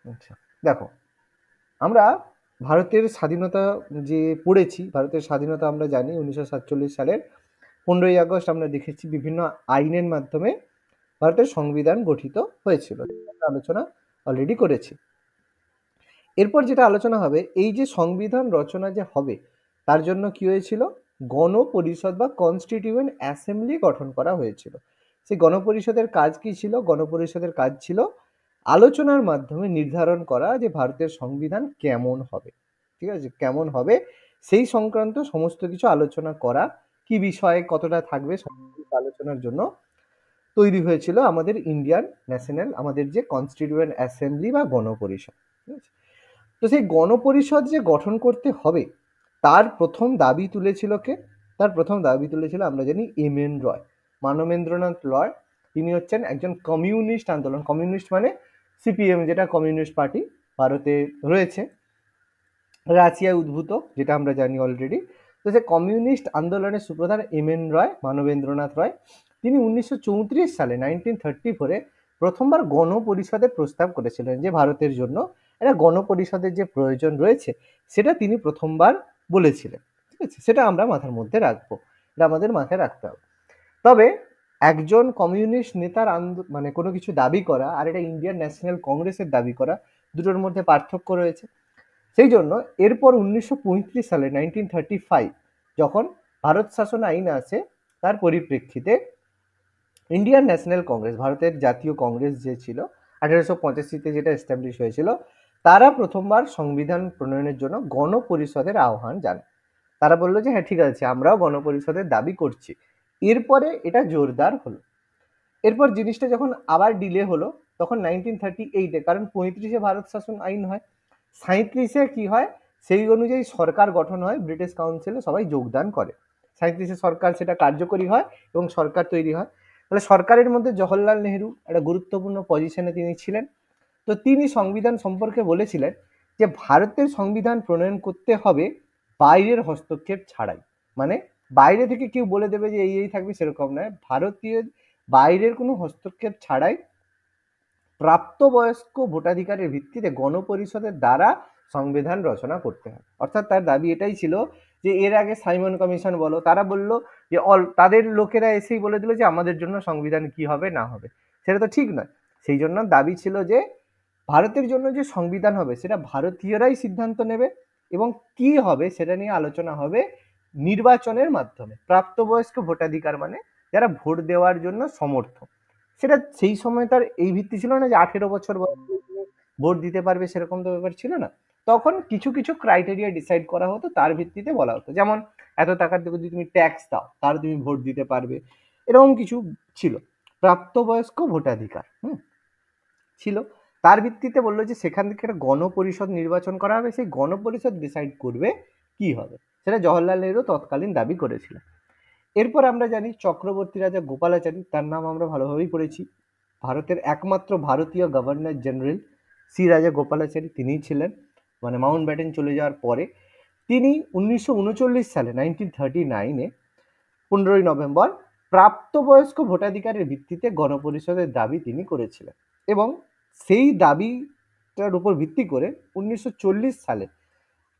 আচ্ছা, দেখো, আমরা ভারতের স্বাধীনতা যে পড়েছি, ভারতের স্বাধীনতা আমরা জানি 1947 সালের 15ই আগস্ট আমরা দেখেছি বিভিন্ন আইনের মাধ্যমে ভারতের সংবিধান গঠিত হয়েছিল। আমরা আলোচনা অলরেডি করেছি। এরপর যেটা আলোচনা হবে, এই যে সংবিধান রচনা যে হবে তার জন্য কি হয়েছিল, গণপরিষদ বা কনস্টিটিউয়েন্ট অ্যাসেম্বলি গঠন করা হয়েছিল। সেই গণপরিষদের কাজ কি ছিল? গণপরিষদের কাজ ছিল আলোচনার মাধ্যমে নির্ধারণ করা যে ভারতের সংবিধান কেমন হবে, ঠিক আছে, কেমন হবে সেই সংক্রান্ত সমস্ত কিছু আলোচনা করা, কি বিষয়ে কতটা থাকবে সমস্ত কিছু আলোচনার জন্য তৈরি হয়েছিল আমাদের ইন্ডিয়ান ন্যাশনাল, আমাদের যে কনস্টিটিউয়েন্ট অ্যাসেম্বলি বা গণপরিষদ। ঠিক আছে, তো সেই গণপরিষদ যে গঠন করতে হবে তার প্রথম দাবি তুলেছিল কে? তার প্রথম দাবি তুলেছিল আমরা জানি এম.এন. রয়, মানবেন্দ্রনাথ রয়। তিনি হচ্ছেন একজন কমিউনিস্ট আন্দোলন, কমিউনিস্ট মানে সিপিএম, যেটা কমিউনিস্ট পার্টি ভারতে রয়েছে, রাশিয়ায় উদ্ভূত, যেটা আমরা জানি অলরেডি। তো সে কমিউনিস্ট আন্দোলনের সুপ্রধান এম.এন. রয়, মানবেন্দ্রনাথ রয়, তিনি 1934 সালে 1934 প্রথমবার গণপরিষদের প্রস্তাব করেছিলেন যে ভারতের জন্য একটা গণপরিষদের যে প্রয়োজন রয়েছে সেটা তিনি প্রথমবার বলেছিলেন। ঠিক আছে, সেটা আমরা মাথার মধ্যে রাখবো, এটা আমাদের মাথায় রাখতে হবে। তবে একজন কমিউনিস্ট নেতার মানে কোনো কিছু দাবি করা আর এটা ইন্ডিয়ান ন্যাশনাল কংগ্রেসের দাবি করা, দুটোর মধ্যে পার্থক্য রয়েছে। সেই জন্য এরপর 1935 সালে 1935 যখন ভারত শাসন আইন আসে, তার পরিপ্রেক্ষিতে ইন্ডিয়ান ন্যাশনাল কংগ্রেস, ভারতের জাতীয় কংগ্রেস যে ছিল 1885-তে যেটা এস্টাবলিশ হয়েছিল, তারা প্রথমবার সংবিধান প্রণয়নের জন্য গণপরিষদের আহ্বান জানায়। তারা বললো যে হ্যাঁ ঠিক আছে, আমরাও গণপরিষদের দাবি করছি। এরপরে এটা জোরদার হলো। এরপর জিনিসটা যখন আবার ডিলে হলো তখন 1938-এ, কারণ 35-এ ভারত শাসন আইন হয়, 37-এ কি হয় সেই অনুযায়ী সরকার গঠন হয়, ব্রিটিশ কাউন্সিলে সবাই যোগদান করে, 37-এ সরকার সেটা কার্যকরী হয় এবং সরকার তৈরি হয়। তাহলে সরকারের মধ্যে জওহরলাল নেহরু একটা গুরুত্বপূর্ণ পজিশনে তিনি ছিলেন। তো তিনি সংবিধান সম্পর্কে বলেছিলেন যে ভারতের সংবিধান প্রণয়ন করতে হবে বাইরের হস্তক্ষেপ ছাড়াই, মানে বাইরে থেকে কেউ বলে দেবে যে এই থাকবে সেরকম নয়, ভারতীয় বাইরের কোনো হস্তক্ষেপ ছাড়াই প্রাপ্তবয়স্ক ভোটাধিকারের ভিত্তিতে গণপরিষদের দ্বারা সংবিধান রচনা করতে হবে। অর্থাৎ তার দাবি এটাই ছিল যে এর আগে সাইমন কমিশন বলো, তারা বলল যে তাদের লোকেরা এসেই বলে দিল যে আমাদের জন্য সংবিধান কি হবে না হবে, সেটা তো ঠিক নয়। সেই জন্য দাবি ছিল যে ভারতের জন্য যে সংবিধান হবে সেটা ভারতীয়রাই সিদ্ধান্ত নেবে এবং কি হবে সেটা নিয়ে আলোচনা হবে নির্বাচনের মাধ্যমে। প্রাপ্তবয়স্ক ভোটাধিকার মানে যারা ভোট দেওয়ার জন্য সমর্থ, সেটা সেই সময় তার এই ভিত্তি ছিল না যে 18 বছর বয়সে ভোট দিতে পারবে, সেরকম তো ব্যাপার ছিল না। তখন কিছু কিছু ক্রাইটেরিয়া ডিসাইড করা হতো, তার ভিত্তিতে বলা হতো, যেমন এত টাকার দিকে যদি তুমি ট্যাক্স দাও তাহলে তুমি ভোট দিতে পারবে, এরকম কিছু ছিল। প্রাপ্তবয়স্ক ভোটাধিকার ছিল, তার ভিত্তিতে বললো যে সেখান থেকে একটা গণপরিষদ নির্বাচন করা হবে, সেই গণপরিষদ ডিসাইড করবে কি হবে, সেটা জওহরলাল নেহরু তৎকালীন দাবি করেছিলেন। এরপর আমরা জানি চক্রবর্তী রাজা গোপালাচারী, তার নাম আমরা ভালোভাবেই পড়েছি, ভারতের একমাত্র ভারতীয় গভর্নর জেনারেল শ্রী রাজা গোপালাচারী তিনিই ছিলেন, মানে মাউন্ট ব্যাটেন চলে যাওয়ার পরে। তিনি 1939 সালে 1939-এ 15ই নভেম্বর প্রাপ্তবয়স্ক ভোটাধিকারের ভিত্তিতে গণপরিষদের দাবি তিনি করেছিলেন এবং সেই দাবিটার উপর ভিত্তি করে 1940 সালে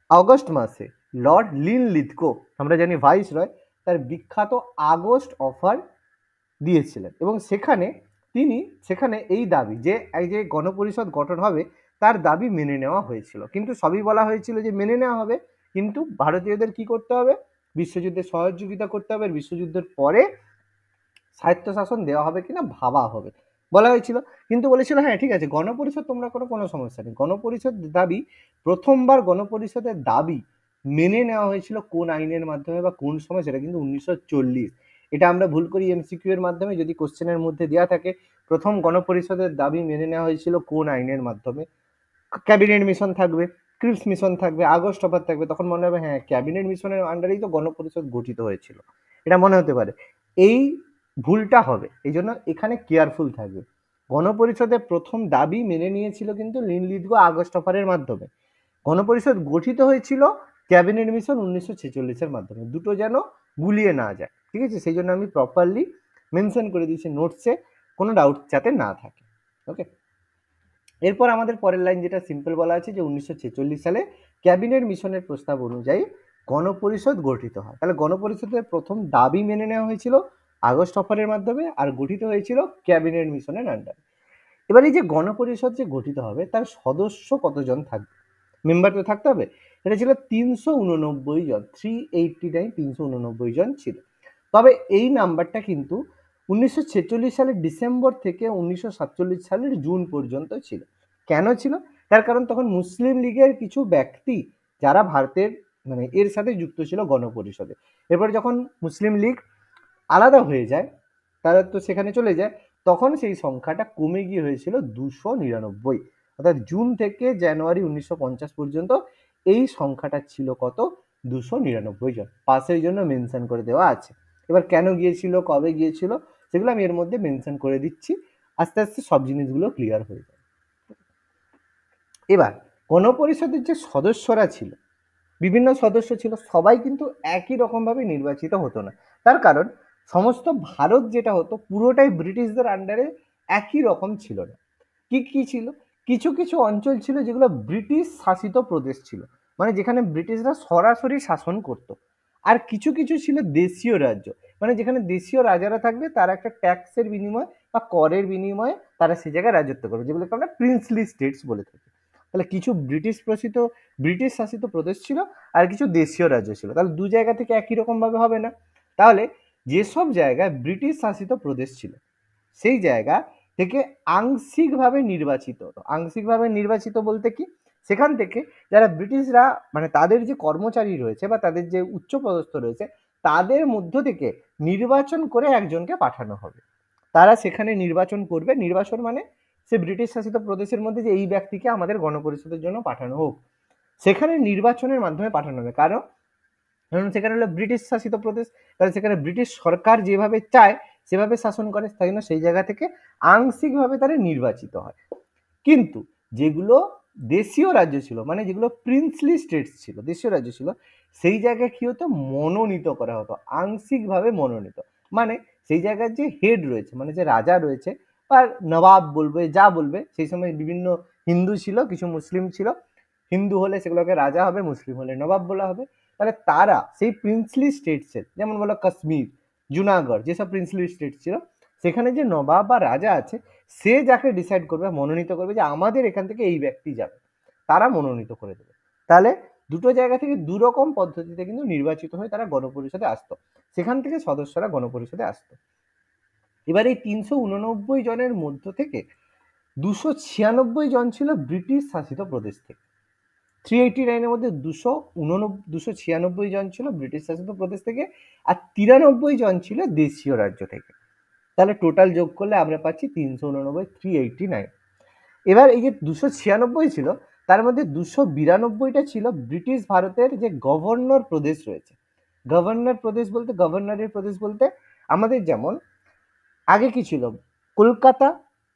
আগস্ট মাসে লর্ড লিনলিথগো, আমরা জানি ভাইস রয়, তার বিখ্যাত আগস্ট অফার দিয়েছিলেন এবং সেখানে এই দাবি যে এই যে গণপরিষদ গঠন হবে তার দাবি মেনে নেওয়া হয়েছিল। কিন্তু সবই বলা হয়েছিল যে মেনে নেওয়া হবে, কিন্তু ভারতীয়দের কি করতে হবে, বিশ্বযুদ্ধে সহযোগিতা করতে হবে, বিশ্বযুদ্ধের পরে স্বায়ত্তশাসন দেওয়া হবে কিনা ভাবা হবে বলা হয়েছিল। কিন্তু বলেছিল হ্যাঁ ঠিক আছে গণপরিষদ তোমরা করো, কোনো সমস্যা নেই। গণপরিষদ দাবি, প্রথমবার গণপরিষদের দাবি মেনে নেওয়া হয়েছিল কোন আইনের মাধ্যমে বা কোন সময়, সেটা কিন্তু 1940। এটা আমরা ভুল করি এমসিকিউ এর মাধ্যমে, যদি কোশ্চেনের মধ্যে দেওয়া থাকে প্রথম গণপরিষদের দাবি মেনে নেওয়া হয়েছিল কোন আইনের মাধ্যমে, ক্যাবিনেট মিশন থাকবে, ক্রিপস মিশন থাকবে, আগস্ট অফার থাকবে, তখন মনে হবে হ্যাঁ ক্যাবিনেট মিশনের আন্ডারেই তো গণপরিষদ গঠিত হয়েছিল, এটা মনে হতে পারে। এই ভুলটা হবে, এই জন্য এখানে কেয়ারফুল থাকবে। গণপরিষদের প্রথম দাবি মেনে নিয়েছিল কিন্তু লিনলিথগো আগস্ট অফারের মাধ্যমে, গণপরিষদ গঠিত হয়েছিল ক্যাবিনেট মিশন 1946-এর মাধ্যমে, দুটো যেন গুলিয়ে না যায়, ঠিক আছে, সেই জন্য আমি প্রপারলি মেনশন করে দিয়েছি নোটসে, কোনো ডাউট যাতে না থাকে। ওকে, এরপর আমাদের পরের লাইন যেটা সিম্পল বলা আছে যে 1946 সালে ক্যাবিনেট মিশনের প্রস্তাব অনুযায়ী গণপরিষদ গঠিত হয়। তাহলে গণপরিষদের প্রথম দাবি মেনে নেওয়া হয়েছিল আগস্ট অফারের মাধ্যমে, আর গঠিত হয়েছিল ক্যাবিনেট মিশনের আন্ডারে। এবার এই যে গণপরিষদ যে গঠিত হবে তার সদস্য কতজন থাকবে, মেম্বার তো থাকতে হবে। এটা ছিল 389 জন, 389, 389 জন ছিল। তবে এই নাম্বারটা কিন্তু 1946 সালের ডিসেম্বর থেকে 1947 সালের জুন পর্যন্ত ছিল। কেন ছিল? তার কারণ তখন মুসলিম লীগের কিছু ব্যক্তি যারা ভারতের মানে এর সাথে যুক্ত ছিল গণপরিষদে। এরপর যখন মুসলিম লীগ আলাদা হয়ে যায়, তারা তো সেখানে চলে যায়, তখন সেই সংখ্যাটা কমে গিয়ে হয়েছিল 299। অর্থাৎ জুন থেকে জানুয়ারি 1950 পর্যন্ত এই সংখ্যাটা ছিল কত? 299 জন। পাসের জন্য মেনশন করে দেওয়া আছে। এবার কেন গিয়েছিল, কবে গিয়েছিল, সেগুলো আমি এর মধ্যে মেনশন করে দিচ্ছি, আস্তে আস্তে সব জিনিসগুলো ক্লিয়ার হয়ে যাবে। এবার গণপরিষদের যে সদস্যরা ছিল, বিভিন্ন সদস্য ছিল, সবাই কিন্তু একই রকমভাবে নির্বাচিত হতো না। তার কারণ সমস্ত ভারত যেটা হতো পুরোটাই ব্রিটিশদের আন্ডারে একই রকম ছিল না। কি কি ছিল? কিছু কিছু অঞ্চল ছিল যেগুলো ব্রিটিশ শাসিত প্রদেশ ছিল, মানে যেখানে ব্রিটিশরা সরাসরি শাসন করত। আর কিছু কিছু ছিল দেশীয় রাজ্য, মানে যেখানে দেশীয় রাজারা থাকবে, তারা একটা ট্যাক্সের বিনিময়ে বা করের বিনিময়ে তারা সেই জায়গায় রাজত্ব করবে, যেগুলোকে আমরা প্রিন্সলি স্টেটস বলে থাকি। তাহলে কিছু ব্রিটিশ শাসিত প্রদেশ ছিল, আর কিছু দেশীয় রাজ্য ছিল। তাহলে দু জায়গা থেকে একই রকম ভাবে হবে না। তাহলে যেসব জায়গায় ব্রিটিশ শাসিত প্রদেশ ছিল সেই জায়গা থেকে আংশিকভাবে নির্বাচিত হতো। আংশিকভাবে নির্বাচিত বলতে কি, সেখান থেকে যারা ব্রিটিশরা মানে তাদের যে কর্মচারী রয়েছে বা তাদের যে উচ্চপদস্থ রয়েছে তাদের মধ্য থেকে নির্বাচন করে একজনকে পাঠানো হবে। তারা সেখানে নির্বাচন করবে, নির্বাচন মানে সে ব্রিটিশ শাসিত প্রদেশের মধ্যে যে এই ব্যক্তিকে আমাদের গণপরিষদের জন্য পাঠানো হোক, সেখানে নির্বাচনের মাধ্যমে পাঠানো হবে। কারণ সেখানে হলো ব্রিটিশ শাসিত প্রদেশ, তাহলে সেখানে ব্রিটিশ সরকার যেভাবে চায় সেভাবে শাসন করে, তাই জন্য সেই জায়গা থেকে আংশিকভাবে তারা নির্বাচিত হয়। কিন্তু যেগুলো দেশীয় রাজ্য ছিল, মানে যেগুলো প্রিন্সলি স্টেটস ছিল, দেশীয় রাজ্য ছিল, সেই জায়গায় কি হতো, মনোনীত করা হতো, আংশিকভাবে মনোনীত। মানে সেই জায়গার যে হেড রয়েছে, মানে যে রাজা রয়েছে বা নবাব বলবে, যা বলবে, সেই সময় বিভিন্ন হিন্দু ছিল, কিছু মুসলিম ছিল। হিন্দু হলে সেগুলোকে রাজা হবে, মুসলিম হলে নবাব বলা হবে। তাহলে তারা সেই প্রিন্সলি স্টেটসের, যেমন বলো কাশ্মীর, জুনাগড়, যেসব প্রিন্সলি স্টেট ছিল, সেখানে যে নবাব বা রাজা আছে সে যাকে ডিসাইড করবে, মনোনীত করবে যে আমাদের এখান থেকে এই ব্যক্তি যাবে, তারা মনোনীত করে দেবে। তাহলে দুটো জায়গা থেকে দুরকম পদ্ধতিতে কিন্তু নির্বাচিত হয়ে তারা গণপরিষদে আসতো, সেখান থেকে সদস্যরা গণপরিষদে আসতো। এবার এই 389 জনের মধ্য থেকে 296 জন ছিল ব্রিটিশ শাসিত প্রদেশ থেকে। 389-এর মধ্যে 296 জন ছিল ব্রিটিশ শাসিত প্রদেশ থেকে, আর 93 জন ছিল দেশীয় রাজ্য থেকে। তাহলে টোটাল যোগ করলে আমরা পাচ্ছি 389, 389। এবার এই যে 296 ছিল, তার মধ্যে 292টা ছিল ব্রিটিশ ভারতের যে গভর্নর প্রদেশ রয়েছে। গভর্নরের প্রদেশ বলতে আমাদের যেমন আগে কি ছিল, কলকাতা,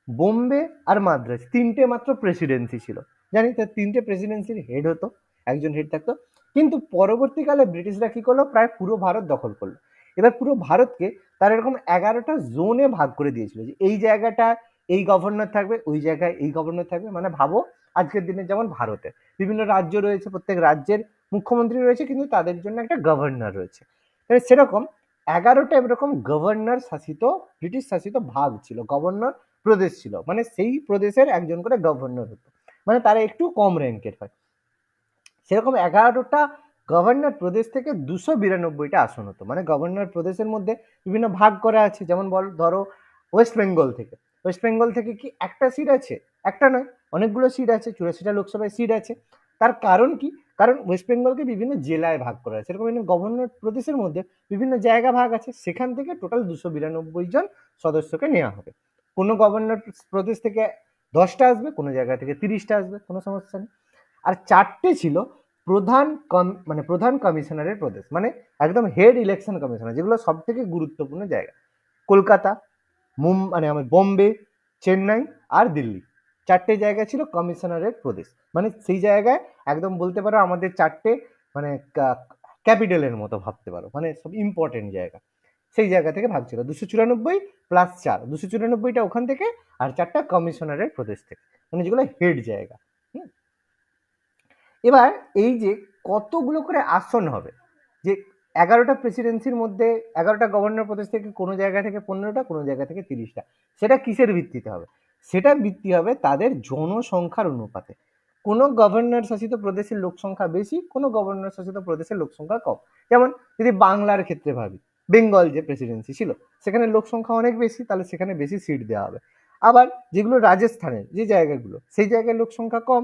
বোম্বে আর মাদ্রাজ, তিনটে মাত্র প্রেসিডেন্সি ছিল। জানি তো তিনটে প্রেসিডেন্সির হেড হতো, একজন হেড থাকতো। কিন্তু পরবর্তীকালে ব্রিটিশরা কি করলো, প্রায় পুরো ভারত দখল করলো। এবার পুরো ভারতকে তার এরকম 11টা জোনে ভাগ করে দিয়েছিল, যে এই জায়গাটা এই গভর্নর থাকবে, ওই জায়গায় এই গভর্নর থাকবে। মানে ভাবো আজকের দিনে যেমন ভারতে বিভিন্ন রাজ্য রয়েছে, প্রত্যেক রাজ্যের মুখ্যমন্ত্রী রয়েছে, কিন্তু তাদের জন্য একটা গভর্নর রয়েছে। সেরকম 11টা এরকম গভর্নর শাসিত, ব্রিটিশ শাসিত ভাগ ছিল, গভর্নর প্রদেশ ছিল, মানে সেই প্রদেশের একজন করে গভর্নর হতো, মানে তারা একটু কম র্যাঙ্কের হয়। সেরকম 11টা গভর্নর প্রদেশ থেকে 292টা আসন হতো। মানে গভর্নর প্রদেশের মধ্যে বিভিন্ন ভাগ করা আছে, যেমন ধরো ওয়েস্ট বেঙ্গল থেকে, কি একটা সিট আছে? একটা নয়, অনেকগুলো সিট আছে, 84টা লোকসভায় সিট আছে। তার কারণ কি? কারণ ওয়েস্ট বেঙ্গলকে বিভিন্ন জেলায় ভাগ করা আছে, এরকম গভর্নর প্রদেশের মধ্যে বিভিন্ন জায়গা ভাগ আছে, সেখান থেকে টোটাল 292 জন সদস্যকে নেওয়া হবে। কোনো গভর্নর প্রদেশ থেকে 10টা আসবে, কোনো জায়গা থেকে 30টা আসবে, কোনো সমস্যা নেই। আর 4টে ছিল প্রধান কমিশনারের প্রদেশ, মানে একদম হেড ইলেকশন কমিশনার, যেগুলো সব থেকে গুরুত্বপূর্ণ জায়গা। কলকাতা, মানে আমার বোম্বে, চেন্নাই আর দিল্লি, 4টে জায়গা ছিল কমিশনারের প্রদেশ। মানে সেই জায়গায় একদম বলতে পারো আমাদের 4টে মানে ক্যাপিটালের মতো ভাবতে পারো, মানে সব ইম্পর্টেন্ট জায়গা। সেই জায়গা থেকে ভাগ ছিল 294 প্লাস 4, 294টা ওখান থেকে আর 4টা কমিশনারের প্রদেশ থেকে, মানে যেগুলো হেড জায়গা। এবার এই যে কতগুলো করে আসন হবে, যে 11টা প্রেসিডেন্সির মধ্যে 11টা গভর্নর প্রদেশ থেকে কোনো জায়গা থেকে 15টা, কোনো জায়গা থেকে 30টা, সেটা কিসের ভিত্তিতে হবে? সেটা ভিত্তি হবে তাদের জনসংখ্যার অনুপাতে। কোনো গভর্নর শাসিত প্রদেশের লোক সংখ্যা বেশি, কোনো গভর্নর শাসিত প্রদেশের লোক সংখ্যা কম। যেমন যদি বাংলার ক্ষেত্রে ভাবি, বেঙ্গল যে প্রেসিডেন্সি ছিল সেখানে লোক সংখ্যা অনেক বেশি, তাহলে সেখানে বেশি সিট দেওয়া হবে। আবার যেগুলো রাজস্থানের যে জায়গাগুলো, সেই জায়গায় লোক সংখ্যা কম,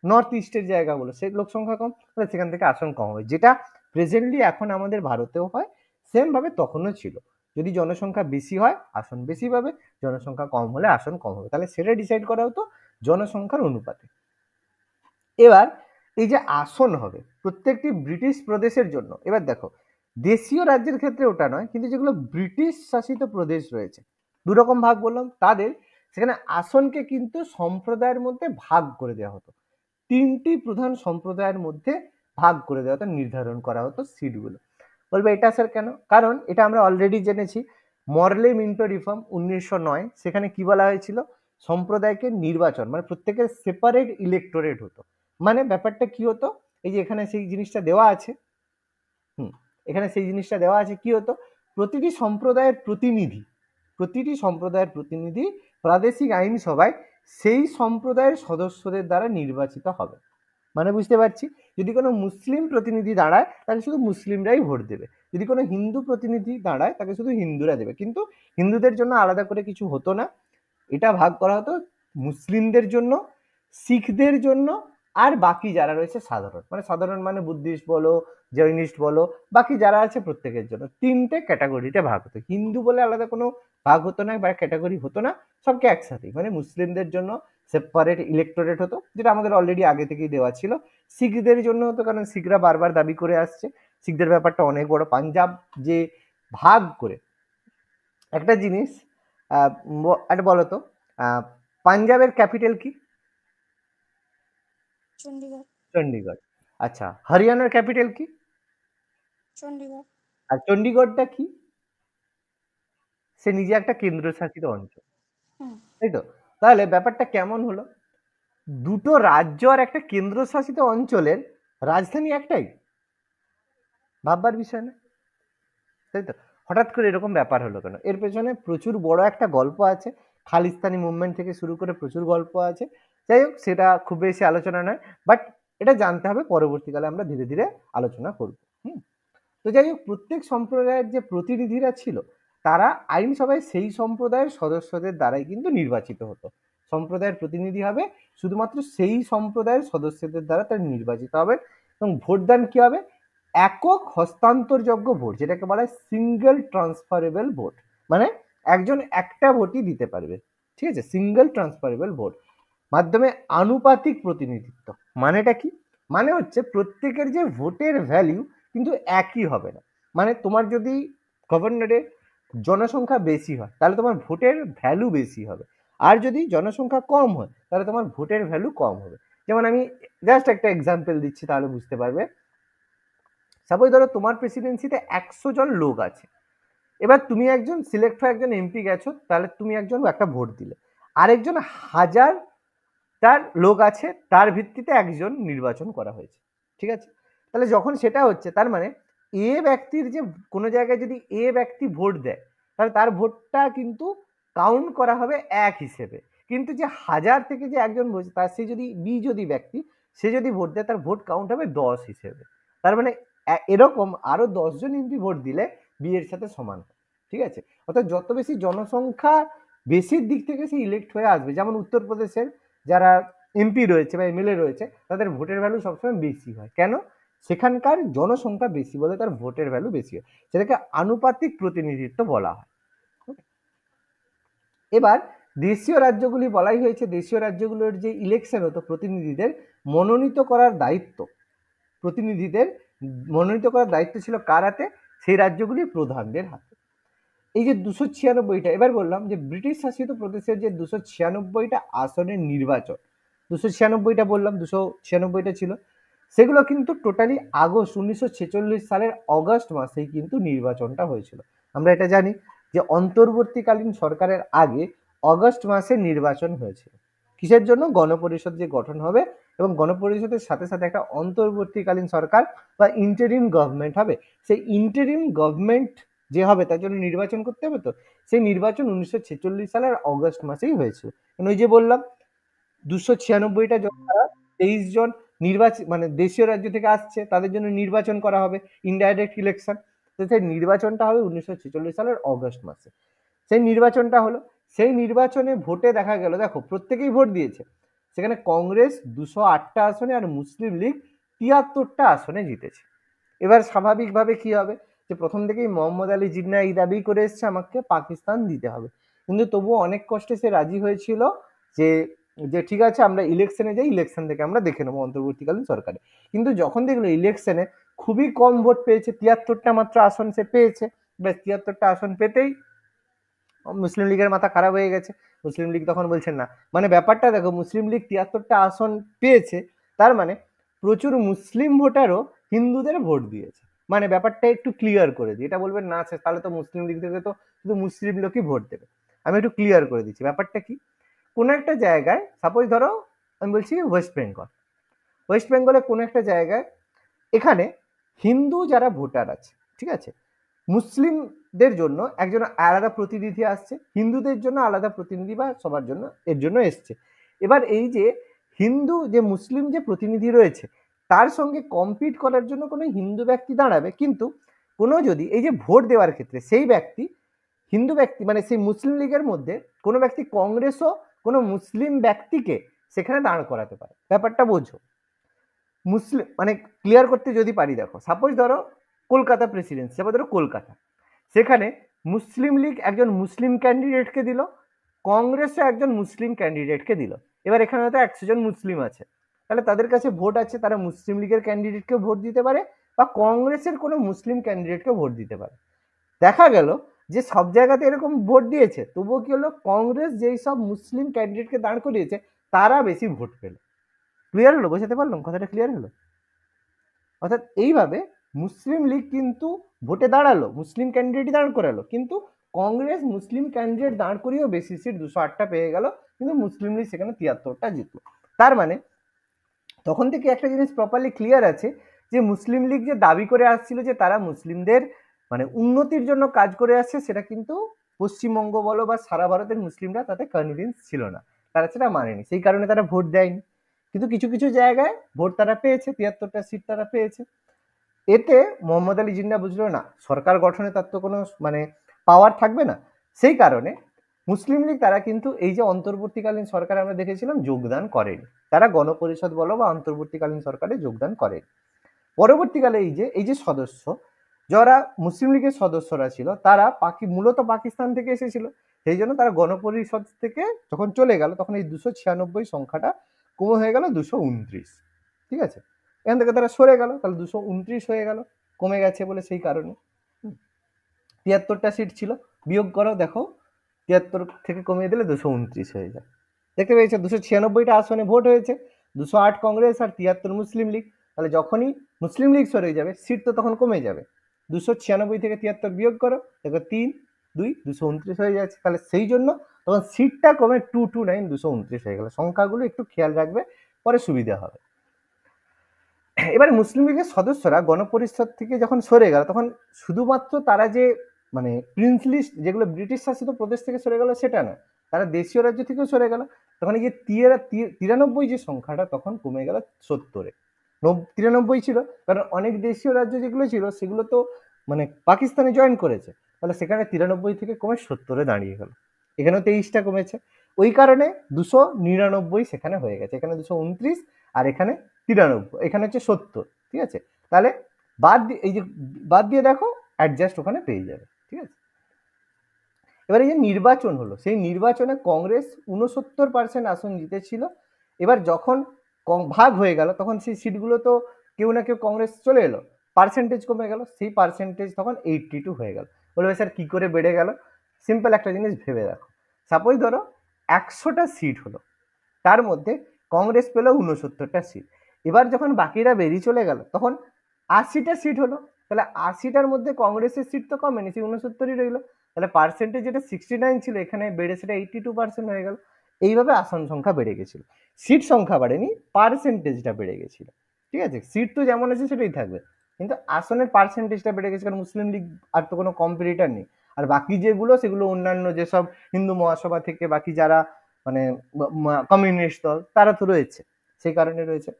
নর্থ ইস্টের জায়গাগুলো সেই লোক সংখ্যা কম, তাহলে সেখান থেকে আসন কম হবে। যেটা প্রেজেন্টলি এখন আমাদের ভারতেও হয়, সেম ভাবে তখনও ছিল। যদি জনসংখ্যা বেশি হয় আসন বেশি পাবে, জনসংখ্যা কম হলে আসন কম হবে, তাহলে সেটা ডিসাইড করা হতো জনসংখ্যার অনুপাতে। এবার এই যে আসন হবে প্রত্যেকটি ব্রিটিশ প্রদেশের জন্য, এবার দেখো দেশীয় রাজ্যের ক্ষেত্রে ওটা নয়, কিন্তু যেগুলো ব্রিটিশ শাসিত প্রদেশ রয়েছে, দুরকম ভাগ বললাম, তাদের সেখানে আসনকে কিন্তু সম্প্রদায়ের মধ্যে ভাগ করে দেওয়া হতো। 3টি প্রধান সম্প্রদায়ের মধ্যে ভাগ করে দেওয়া হতো, নির্ধারণ করা হতো সিটগুলো। বলবে এটা স্যার কেন? কারণ এটা আমরা অলরেডি জেনেছি, মরলে মিন্টো রিফর্ম 1909, সেখানে কি বলা হয়েছিল, সম্প্রদায়কে নির্বাচন, মানে প্রত্যেকের সেপারেট ইলেকটোরেট হতো। মানে ব্যাপারটা কি হতো, এই যে এখানে সেই জিনিসটা দেওয়া আছে, এখানে সেই জিনিসটা দেওয়া আছে, কি হতো, প্রতিটি সম্প্রদায়ের প্রতিনিধি প্রাদেশিক আইনসভায় সেই সম্প্রদায়ের সদস্যদের দ্বারা নির্বাচিত হবে। মানে বুঝতে পারছি, যদি কোনো মুসলিম প্রতিনিধি দাঁড়ায় তাকে শুধু মুসলিমরাই ভোট দেবে, যদি কোনো হিন্দু প্রতিনিধি দাঁড়ায় তাকে শুধু হিন্দুরা দেবে, কিন্তু হিন্দুদের জন্য আলাদা করে কিছু হতো না। এটা ভাগ করা হতো মুসলিমদের জন্য, শিখদের জন্য, আর বাকি যারা রয়েছে সাধারণ মানে বুদ্ধিস্ট বলো, জৈনিস্ট বলো, বাকি যারা আছে প্রত্যেকের জন্য 3টে ক্যাটাগরিতে ভাগ হতো। হিন্দু বলে আলাদা কোনো ভাগ হতো না বা ক্যাটাগরি হতো না, সবকে একসাথেই, মানে মুসলিমদের জন্য সেপারেট ইলেকটোরেট হতো, যেটা আমাদের অলরেডি আগে থেকেই দেওয়া ছিল। শিখদের জন্য হতো, কারণ শিখরা বারবার দাবি করে আসছে, শিখদের ব্যাপারটা অনেক বড়। পাঞ্জাব যে ভাগ করে একটা জিনিস, একটা বলো তো, পাঞ্জাবের ক্যাপিটাল কি? চণ্ডীগড়। আচ্ছা, হরিয়ানার ক্যাপিটাল কি? চণ্ডীগড়। আর চণ্ডীগড়টা কি? সে নিজে একটা কেন্দ্রশাসিত অঞ্চল, তাই তো? তাহলে ব্যাপারটা কেমন হলো, দুটো রাজ্য আর একটা কেন্দ্রশাসিত অঞ্চলের রাজধানী একটাই, ভাববার বিষয় না, তাই তো? হঠাৎ করে এরকম ব্যাপার হলো কেন? এর পেছনে প্রচুর বড় একটা গল্প আছে, খালিস্তানি মুভমেন্ট থেকে শুরু করে প্রচুর গল্প আছে। যাই হোক, সেটা খুব বেশি আলোচনা নয়, বাট এটা জানতে হবে, পরবর্তীকালে আমরা ধীরে ধীরে আলোচনা করব। তো যাই হোক, প্রত্যেক সম্প্রদায়ের যে প্রতিনিধিরা ছিল তারা আইনসভায় সেই সম্প্রদায়ের সদস্যদের দ্বারাই কিন্তু নির্বাচিত হতো। সম্প্রদায়ের প্রতিনিধি হবে শুধুমাত্র সেই সম্প্রদায়ের সদস্যদের দ্বারা তার নির্বাচিত হবে, এবং ভোটদান কি হবে, একক হস্তান্তরযোগ্য ভোট, যেটাকে বলা হয় সিঙ্গেল ট্রান্সফারেবল ভোট, মানে একজন একটা ভোটই দিতে পারবে, ঠিক আছে, সিঙ্গেল ট্রান্সফারেবল ভোট মাধ্যমে আনুপাতিক প্রতিনিধিত্ব। মানেটা কি? মানে হচ্ছে প্রত্যেকের যে ভোটের ভ্যালু কিন্তু একই হবে না, মানে তোমার যদি গভর্নরে জনসংখ্যা বেশি হয় তাহলে তোমার ভোটের ভ্যালু বেশি হবে, আর যদি জনসংখ্যা কম হয় তাহলে তোমার ভোটের ভ্যালু কম হবে। যেমন আমি জাস্ট একটা এক্সাম্পল দিচ্ছি, তাহলে বুঝতে পারবে। সাপোজ ধরো তোমার প্রেসিডেন্সিতে 100 জন লোক আছে, এবার তুমি একজন সিলেক্ট হয়ে একজন এমপি গেছো, তাহলে তুমি একজন একটা ভোট দিলে, আরেকজন 1000 তার লোক আছে, তার ভিত্তিতে একজন নির্বাচন করা হয়েছে, ঠিক আছে? তাহলে যখন সেটা হচ্ছে, তার মানে এ ব্যক্তির যে কোনো জায়গায় যদি এ ব্যক্তি ভোট দেয় তাহলে তার ভোটটা কিন্তু কাউন্ট করা হবে এক হিসেবে, কিন্তু যে 1000 থেকে যে একজন বলছে তার, সে যদি বি যদি ব্যক্তি, সে যদি ভোট দেয় তার ভোট কাউন্ট হবে 10 হিসেবে। তার মানে এরকম আরো 10 জন এমপি ভোট দিলে বি এর সাথে সমান, ঠিক আছে? অর্থাৎ যত বেশি জনসংখ্যা বেশির দিক থেকে সে ইলেক্ট হয়ে আসবে, যেমন উত্তরপ্রদেশের যারা এমপি রয়েছে বা এমএলএ রয়েছে তাদের ভোটের ভ্যালু সবসময় বেশি হয়, কেন? সেখানকার জনসংখ্যা বেশি বলে তার ভোটের ভ্যালু বেশি হয়, সেটাকে আনুপাতিক প্রতিনিধিত্ব বলা হয়। এবার দেশীয় রাজ্যগুলি বলাই হয়েছে, দেশীয় রাজ্যগুলোর যে ইলেকশন হতো প্রতিনিধিদের মনোনীত করার দায়িত্ব, প্রতিনিধিদের মনোনীত করার দায়িত্ব ছিল কার হাতে? সেই রাজ্যগুলির প্রধানদের হাতে। এই যে 296টা, এবার বললাম যে ব্রিটিশ শাসিত প্রদেশের যে 296টা আসনের নির্বাচন, 296টা বললাম, 296টা ছিল, সেগুলো কিন্তু টোটালি আগস্ট 1946 সালের অগস্ট মাসেই কিন্তু নির্বাচনটা হয়েছিল। আমরা এটা জানি যে অন্তর্বর্তীকালীন সরকারের আগে অগস্ট মাসে নির্বাচন হয়েছিল। কিসের জন্য? গণপরিষদ যে গঠন হবে এবং গণপরিষদের সাথে সাথে একটা অন্তর্বর্তীকালীন সরকার বা ইন্টারিম গভর্নমেন্ট হবে। সেই ইন্টারিম গভর্নমেন্ট যে হবে তার জন্য নির্বাচন করতে হবে, তো সেই নির্বাচন 1946 সালের অগস্ট মাসেই হয়েছিল। ওই যে বললাম 296টা জন, 23 জন নির্বাচন মানে দেশীয় রাজ্য থেকে আসছে, তাদের জন্য নির্বাচন করা হবে, ইনডাইরেক্ট ইলেকশন। তো সেই নির্বাচনটা হবে 1946 সালের অগস্ট মাসে। সেই নির্বাচনটা হলো, সেই নির্বাচনে ভোটে দেখা গেল, দেখো প্রত্যেকেই ভোট দিয়েছে, সেখানে কংগ্রেস 208টা আসনে আর মুসলিম লীগ 73টা আসনে জিতেছে। এবার স্বাভাবিকভাবে কি হবে, যে প্রথম থেকেই মোহাম্মদ আলী জিন্নাহ এই দাবি করে এসছে আমাকে পাকিস্তান দিতে হবে, কিন্তু তবুও অনেক কষ্টে সে রাজি হয়েছিল যে যে ঠিক আছে আমরা ইলেকশনে যাই, ইলেকশন থেকে আমরা দেখে নেবো অন্তর্বর্তীকালীন সরকারে। কিন্তু যখন দেখলো ইলেকশনে খুবই কম ভোট পেয়েছে, 73টা মাত্র আসন সে পেয়েছে, ব্যাস 73টা আসন পেতেই মুসলিম লীগের মাথা খারাপ হয়ে গেছে। মুসলিম লীগ তখন বলছেন না, মানে ব্যাপারটা দেখো, মুসলিম লীগ 73টা আসন পেয়েছে, তার মানে প্রচুর মুসলিম ভোটারও হিন্দুদের ভোট দিয়েছে। মানে ব্যাপারটা একটু ক্লিয়ার করে দিই, এটা বলবেন না তাহলে তো মুসলিম লীগ থেকে তো শুধু মুসলিম লোকই ভোট দেবে। আমি একটু ক্লিয়ার করে দিচ্ছি ব্যাপারটা কি। কোনো একটা জায়গায়, সাপোজ ধরো আমি বলছি ওয়েস্ট বেঙ্গল, ওয়েস্ট বেঙ্গলে কোনো একটা জায়গায় এখানে হিন্দু যারা ভোটার আছে, ঠিক আছে, মুসলিমদের জন্য একজন আলাদা প্রতিনিধি আসছে, হিন্দুদের জন্য আলাদা প্রতিনিধি বা সবার জন্য এর জন্য এসছে। এবার এই যে হিন্দু যে মুসলিম যে প্রতিনিধি রয়েছে তার সঙ্গে কম্পিট করার জন্য কোনো হিন্দু ব্যক্তি দাঁড়াবে, কিন্তু কোনো যদি এই যে ভোট দেওয়ার ক্ষেত্রে সেই ব্যক্তি হিন্দু ব্যক্তি মানে সেই মুসলিম লীগের মধ্যে কোনো ব্যক্তি কংগ্রেসও কোনো মুসলিম ব্যক্তিকে সেখানে দাঁড় করাতে পারে। ব্যাপারটা বোঝো, মুসলিম মানে ক্লিয়ার করতে যদি পারি, দেখো সাপোজ ধরো কলকাতা প্রেসিডেন্সি, সাপোজ ধরো কলকাতা, সেখানে মুসলিম লীগ একজন মুসলিম ক্যান্ডিডেটকে দিল, কংগ্রেসও একজন মুসলিম ক্যান্ডিডেটকে দিল। এবার এখানে হয়তো 100 জন মুসলিম আছে, তাহলে তাদের কাছে ভোট আছে, তারা মুসলিম লীগের ক্যান্ডিডেটকে ভোট দিতে পারে বা কংগ্রেসের কোনো মুসলিম ক্যান্ডিডেটকে ভোট দিতে পারে। দেখা গেল যে সব জায়গাতে এরকম ভোট দিয়েছে, তবুও কি হলো, কংগ্রেস যেই সব মুসলিম ক্যান্ডিডেটকে দাঁড় করিয়েছে তারা বেশি ভোট পেল। ক্লিয়ার হলো? বোঝাতে পারলাম? কথাটা ক্লিয়ার হলো? অর্থাৎ এইভাবে মুসলিম লীগ কিন্তু ভোটে দাঁড়ালো, মুসলিম ক্যান্ডিডেটই দাঁড় করালো, কিন্তু কংগ্রেস মুসলিম ক্যান্ডিডেট দাঁড় করিয়েও বেশি সিট 208টা পেয়ে গেল, কিন্তু মুসলিম লীগ সেখানে 73টা জিতলো। তার মানে তখন থেকে একটা জিনিস প্রপারলি ক্লিয়ার আছে যে মুসলিম লীগ যে দাবি করে আসছিল যে তারা মুসলিমদের মানে উন্নতির জন্য কাজ করে আসছে, সেটা কিন্তু পশ্চিমবঙ্গ বলো বা সারা ভারতের মুসলিমরা তাতে কনভিন্স ছিল না, তারা সেটা মানেনি, সেই কারণে তারা ভোট দেয়নি। কিন্তু কিছু কিছু জায়গায় ভোট তারা পেয়েছে, 73টা সিট তারা পেয়েছে। এতে মোহাম্মদ আলী জিন্নাহ বুঝলো না সরকার গঠনে তার তো কোনো মানে পাওয়ার থাকবে না, সেই কারণে মুসলিম লীগ তারা কিন্তু এই যে অন্তর্বর্তীকালীন সরকারে আমরা দেখেছিলাম যোগদান করেনি, তারা গণপরিষদ বলো বা অন্তর্বর্তীকালীন সরকারে যোগদান করেনি। পরবর্তীকালে এই যে সদস্য যারা মুসলিম লীগের সদস্যরা ছিল তারা মূলত পাকিস্তান থেকে এসেছিল, সেই জন্য তারা গণপরিষদ থেকে যখন চলে গেল তখন এই 296 সংখ্যাটা কমে হয়ে গেল 229। ঠিক আছে, এখান থেকে তারা সরে গেল, তাহলে 229 হয়ে গেল, কমে গেছে বলে সেই কারণে। 73টা সিট ছিল, বিয়োগ করো দেখো 73 থেকে কমিয়ে দিলে 229 হয়ে যায়। দেখতে পেয়েছো 296টা আসনে ভোট হয়েছে, 208 কংগ্রেস আর 73 মুসলিম লীগ। তাহলে যখনই মুসলিম লীগ সরে যাবে সিট তো তখন কমে যাবে, 296 থেকে 73 বিয়োগ করো, দেখো 3 2 229 হয়ে যাচ্ছে। তাহলে সেই জন্য তখন সিটটা কমে 229 229 হয়ে গেল। সংখ্যাগুলো একটু খেয়াল রাখবে, পরে সুবিধা হবে। এবার মুসলিম লীগের সদস্যরা গণপরিষদ থেকে যখন সরে গেল তখন শুধুমাত্র তারা যে মানে প্রিন্সলি যেগুলো ব্রিটিশ শাসিত প্রদেশ থেকে সরে গেল সেটা না, তারা দেশীয় রাজ্য থেকেও সরে গেল। তখন এই যে 93 যে সংখ্যাটা তখন কমে গেল 70-এ। 93 ছিল কারণ অনেক দেশীয় রাজ্য যেগুলো ছিল সেগুলো তো মানে পাকিস্তানে জয়েন করেছে, তাহলে সেখানে 93 থেকে কমে 70-এ দাঁড়িয়ে গেল। এখানেও 23টা কমেছে, ওই কারণে 299 সেখানে হয়ে গেছে, এখানে 229 আর এখানে 93, এখানে হচ্ছে 70। ঠিক আছে, তাহলে বাদ দিয়ে দেখো অ্যাডজাস্ট ওখানে পেয়ে যাবে। ঠিক আছে, এবার এই যে নির্বাচন হলো, সেই নির্বাচনে কংগ্রেস 69% আসন জিতেছিল। এবার যখন ভাগ হয়ে গেল তখন সেই সিটগুলো তো কেউ না কেউ কংগ্রেস চলে এলো, পার্সেন্টেজ কমে গেল, সেই পার্সেন্টেজ তখন 82 হয়ে গেল। বলবে স্যার কি করে বেড়ে গেল? সিম্পল একটা জিনিস ভেবে দেখো, সাপোজ ধরো 100টা সিট হলো, তার মধ্যে কংগ্রেস পেল 69টা সিট। এবার যখন বাকিরা বেরিয়ে চলে গেল তখন 80টা সিট হলো, তাহলে 80টার মধ্যে কংগ্রেসের সিট তো কমেনি, সেই 69ই রইল। তাহলে পার্সেন্টেজ যেটা 69 ছিল এখানে বেড়ে সেটা 82% হয়ে গেল। এইভাবে আসন সংখ্যা বেড়ে গেছিল, সিট সংখ্যা বাড়েনি, পার্সেন্টেজটা বেড়ে গেছিল। ঠিক আছে, সিট তো যেমন আছে সেটাই থাকবে, কিন্তু আসনের পার্সেন্টেজটা বেড়ে গেছে, কারণ মুসলিম লীগ আর তো কোনো কম্পিটিটার নেই। আর বাকি যেগুলো সেগুলো অন্যান্য যেসব হিন্দু মহাসভা থেকে বাকি যারা মানে কমিউনিস্ট দল তারা তো রয়েছে, সেই কারণে রয়েছে।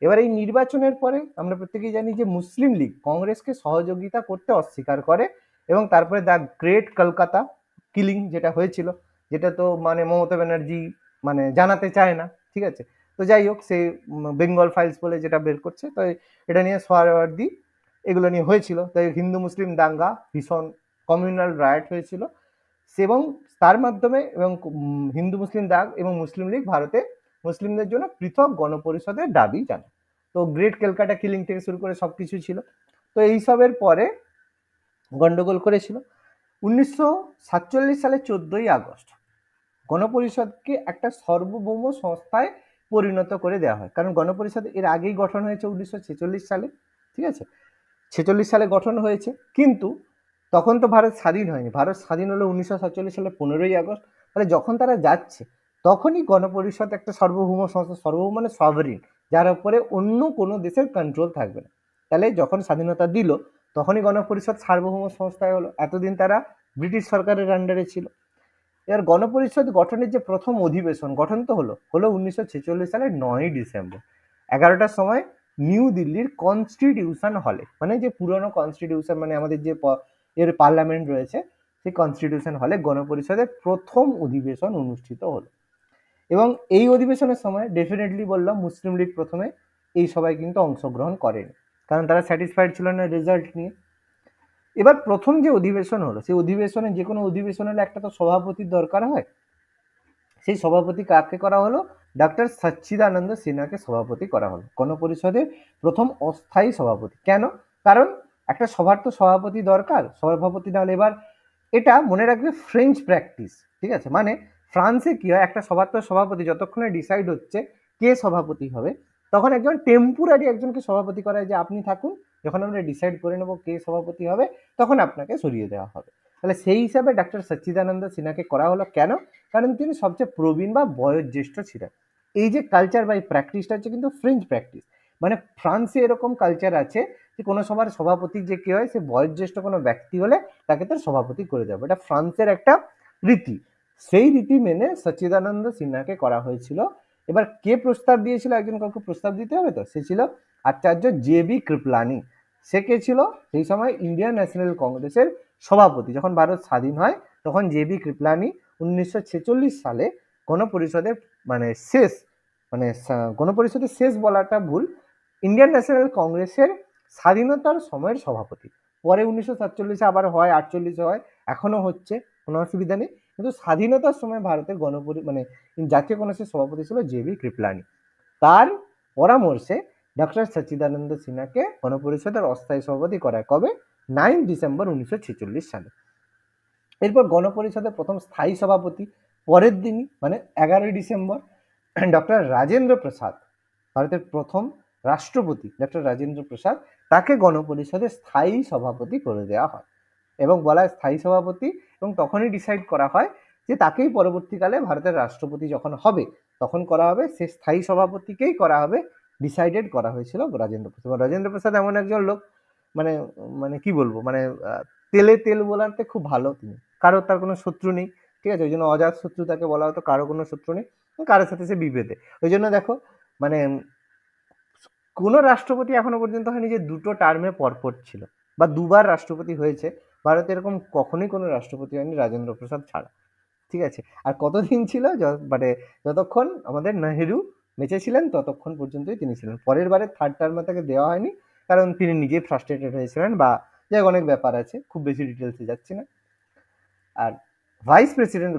এবার এই নির্বাচনের পরে আমরা প্রত্যেকেই জানি যে মুসলিম লীগ কংগ্রেসকে সহযোগিতা করতে অস্বীকার করে, এবং তারপরে দ্য গ্রেট কলকাতা কিলিং যেটা হয়েছিল, যেটা তো মানে মমতা ব্যানার্জি মানে জানাতে চায় না। ঠিক আছে, তো যাই হোক, সে বেঙ্গল ফাইলস বলে যেটা বের করছে, তো এটা নিয়ে সোহরাওয়ার্দী এগুলো নিয়ে হয়েছিল। তাই হিন্দু মুসলিম দাঙ্গা, ভীষণ কমিউনাল রায়ট হয়েছিল, এবং তার মাধ্যমে এবং হিন্দু মুসলিম দাগ এবং মুসলিম লীগ ভারতে মুসলিমদের জন্য পৃথক গণপরিষদের দাবি জানায়। তো গ্রেট ক্যালকাটা কিলিং থেকে শুরু করে সবকিছু ছিল। তো এইসবের পরে গন্ডগোল করেছিল 1947 সালে 14ই আগস্ট গণপরিষদকে একটা সার্বভৌম সংস্থায় পরিণত করে দেওয়া হয়। কারণ গণপরিষদ এর আগেই গঠন হয়েছে 1946 সালে। ঠিক আছে, 46 সালে গঠন হয়েছে, কিন্তু তখন তো ভারত স্বাধীন হয়নি। ভারত স্বাধীন হলো 1947 সালে 15ই আগস্ট। তাহলে যখন তারা যাচ্ছে তখনই গণপরিষদ একটা সার্বভৌম সংস্থা, সার্বভৌম মানে সভরিন, যার উপরে অন্য কোনো দেশের কন্ট্রোল থাকবে না। তাহলে যখন স্বাধীনতা দিল তখনই গণপরিষদ সার্বভৌম সংস্থায় হলো, এতদিন তারা ব্রিটিশ সরকারের আন্ডারে ছিল। এবার গণপরিষদ গঠনের যে প্রথম অধিবেশন গঠন তো হলো 1946 সালের 9ই ডিসেম্বর 11টার সময় নিউ দিল্লির কনস্টিটিউশন হলে, মানে যে পুরনো কনস্টিটিউশন মানে আমাদের যে এর পার্লামেন্ট রয়েছে সেই কনস্টিটিউশন হলে গণপরিষদের প্রথম অধিবেশন অনুষ্ঠিত হলো। এবং এই অধিবেশনের সময় ডেফিনেটলি বললাম মুসলিম লীগ প্রথমে এই সবাই কিন্তু অংশগ্রহণ করেনি, কারণ তারা স্যাটিসফাইড ছিল না রেজাল্ট নিয়ে। এবার প্রথম যে অধিবেশন হলো, সেই অধিবেশনে যে কোনো অধিবেশন হলে একটা তো সভাপতির দরকার হয়। সেই সভাপতি কাকে করা হলো? ডক্টর সচ্চিদানন্দ সিনহাকে সভাপতি করা হলো, গণপরিষদের প্রথম অস্থায়ী সভাপতি। কেন? কারণ একটা সভার তো সভাপতি দরকার, সভাপতি না হলে, এবার এটা মনে রাখবে ফ্রেঞ্চ প্র্যাকটিস। ঠিক আছে, মানে ফ্রান্সে কি হয়, একটা সভার তো সভাপতি যতক্ষণে ডিসাইড হচ্ছে কে সভাপতি হবে, তখন একজন টেম্পোরারি একজনকে সভাপতি করায় যে আপনি থাকুন, যখন আমরা ডিসাইড করে নেবো কে সভাপতি হবে তখন আপনাকে সরিয়ে দেওয়া হবে। তাহলে সেই হিসাবে ডক্টর সচ্চিদানন্দ সিনহাকে করা হলো। কেন? কারণ তিনি সবচেয়ে প্রবীণ বা বয়োজ্যেষ্ঠ ছিলেন। এই যে কালচার বা এই প্র্যাকটিসটা হচ্ছে কিন্তু ফ্রেঞ্চ প্র্যাকটিস, মানে ফ্রান্সে এরকম কালচার আছে যে কোনো সভার সভাপতি যে কি হয়, সে বয়োজ্যেষ্ঠ কোনো ব্যক্তি হলে তাকে তার সভাপতি করে দেবে, এটা ফ্রান্সের একটা রীতি। সেই রীতি মেনে সচ্চিদানন্দ সিনহাকে করা হয়েছিল। এবার কে প্রস্তাব দিয়েছিল? একজন কাউকে প্রস্তাব দিতে হবে, তো সে ছিল আচার্য জে.বি. কৃপলানি। সে কে ছিল? সেই সময় ইন্ডিয়ান ন্যাশনাল কংগ্রেসের সভাপতি। যখন ভারত স্বাধীন হয় তখন জে.বি. কৃপলানি 1946 সালে গণপরিষদের মানে শেষ মানে গণপরিষদের শেষ বলাটা ভুল, ইন্ডিয়ান ন্যাশনাল কংগ্রেসের স্বাধীনতার সময়ের সভাপতি। পরে 1947 আবার হয়, 48 হয়, এখনো হচ্ছে, কোনো অসুবিধা নেই। কিন্তু স্বাধীনতার সময় ভারতের মানে জাতীয় কংগ্রেসের সভাপতি ছিল জে.বি. কৃপলানি। তার পরামর্শে ডক্টর সচ্চিদানন্দ সিনহাকে গণপরিষদের অস্থায়ী সভাপতি করায়। কবে? 9 ডিসেম্বর 1946 সালে। এরপর গণপরিষদের প্রথম স্থায়ী সভাপতি পরের দিনই মানে 11ই ডিসেম্বর ডক্টর রাজেন্দ্র প্রসাদ, ভারতের প্রথম রাষ্ট্রপতি ডক্টর রাজেন্দ্র প্রসাদ, তাকে গণপরিষদের স্থায়ী সভাপতি করে দেওয়া হয়। এবং বলা হয় স্থায়ী সভাপতি, এবং তখনই ডিসাইড করা হয় যে তাকেই পরবর্তীকালে ভারতের রাষ্ট্রপতি যখন হবে তখন করা হবে, সে স্থায়ী সভাপতিকেই করা হবে, ডিসাইডেড করা হয়েছিল রাজেন্দ্র প্রসাদ। রাজেন্দ্র প্রসাদ এমন একজন লোক, মানে মানে কি বলবো, মানে তেলে তেল বলাতে খুব ভালো তিনি, কারোর তার কোনো শত্রু নেই। ঠিক আছে, ওই জন্য অজাত শত্রু তাকে বলা হতো, কারো কোনো শত্রু নেই, কারোর সাথে সে বিভেদে। ওই জন্য দেখো মানে কোনো রাষ্ট্রপতি এখনো পর্যন্ত হয়নি যে দুটো টার্মে পরপর ছিল, বা দুবার রাষ্ট্রপতি হয়েছে ভারতে, এরকম কখনোই কোনো রাষ্ট্রপতি হয়নি রাজেন্দ্র প্রসাদ ছাড়া। ঠিক আছে, আর কতদিন ছিল? মানে যতক্ষণ আমাদের নেহেরু বেঁচে ছিলেন ততক্ষণ পর্যন্তই তিনি ছিলেন। পরের বারে থার্ড টার্মে তাকে দেওয়া হয়নি, কারণ তিনি নিজেই ফ্রাস্ট্রেটেড হয়েছিলেন, বা যাই অনেক ব্যাপার আছে, খুব বেশি ডিটেলসে যাচ্ছি না। আর ভাইস প্রেসিডেন্ট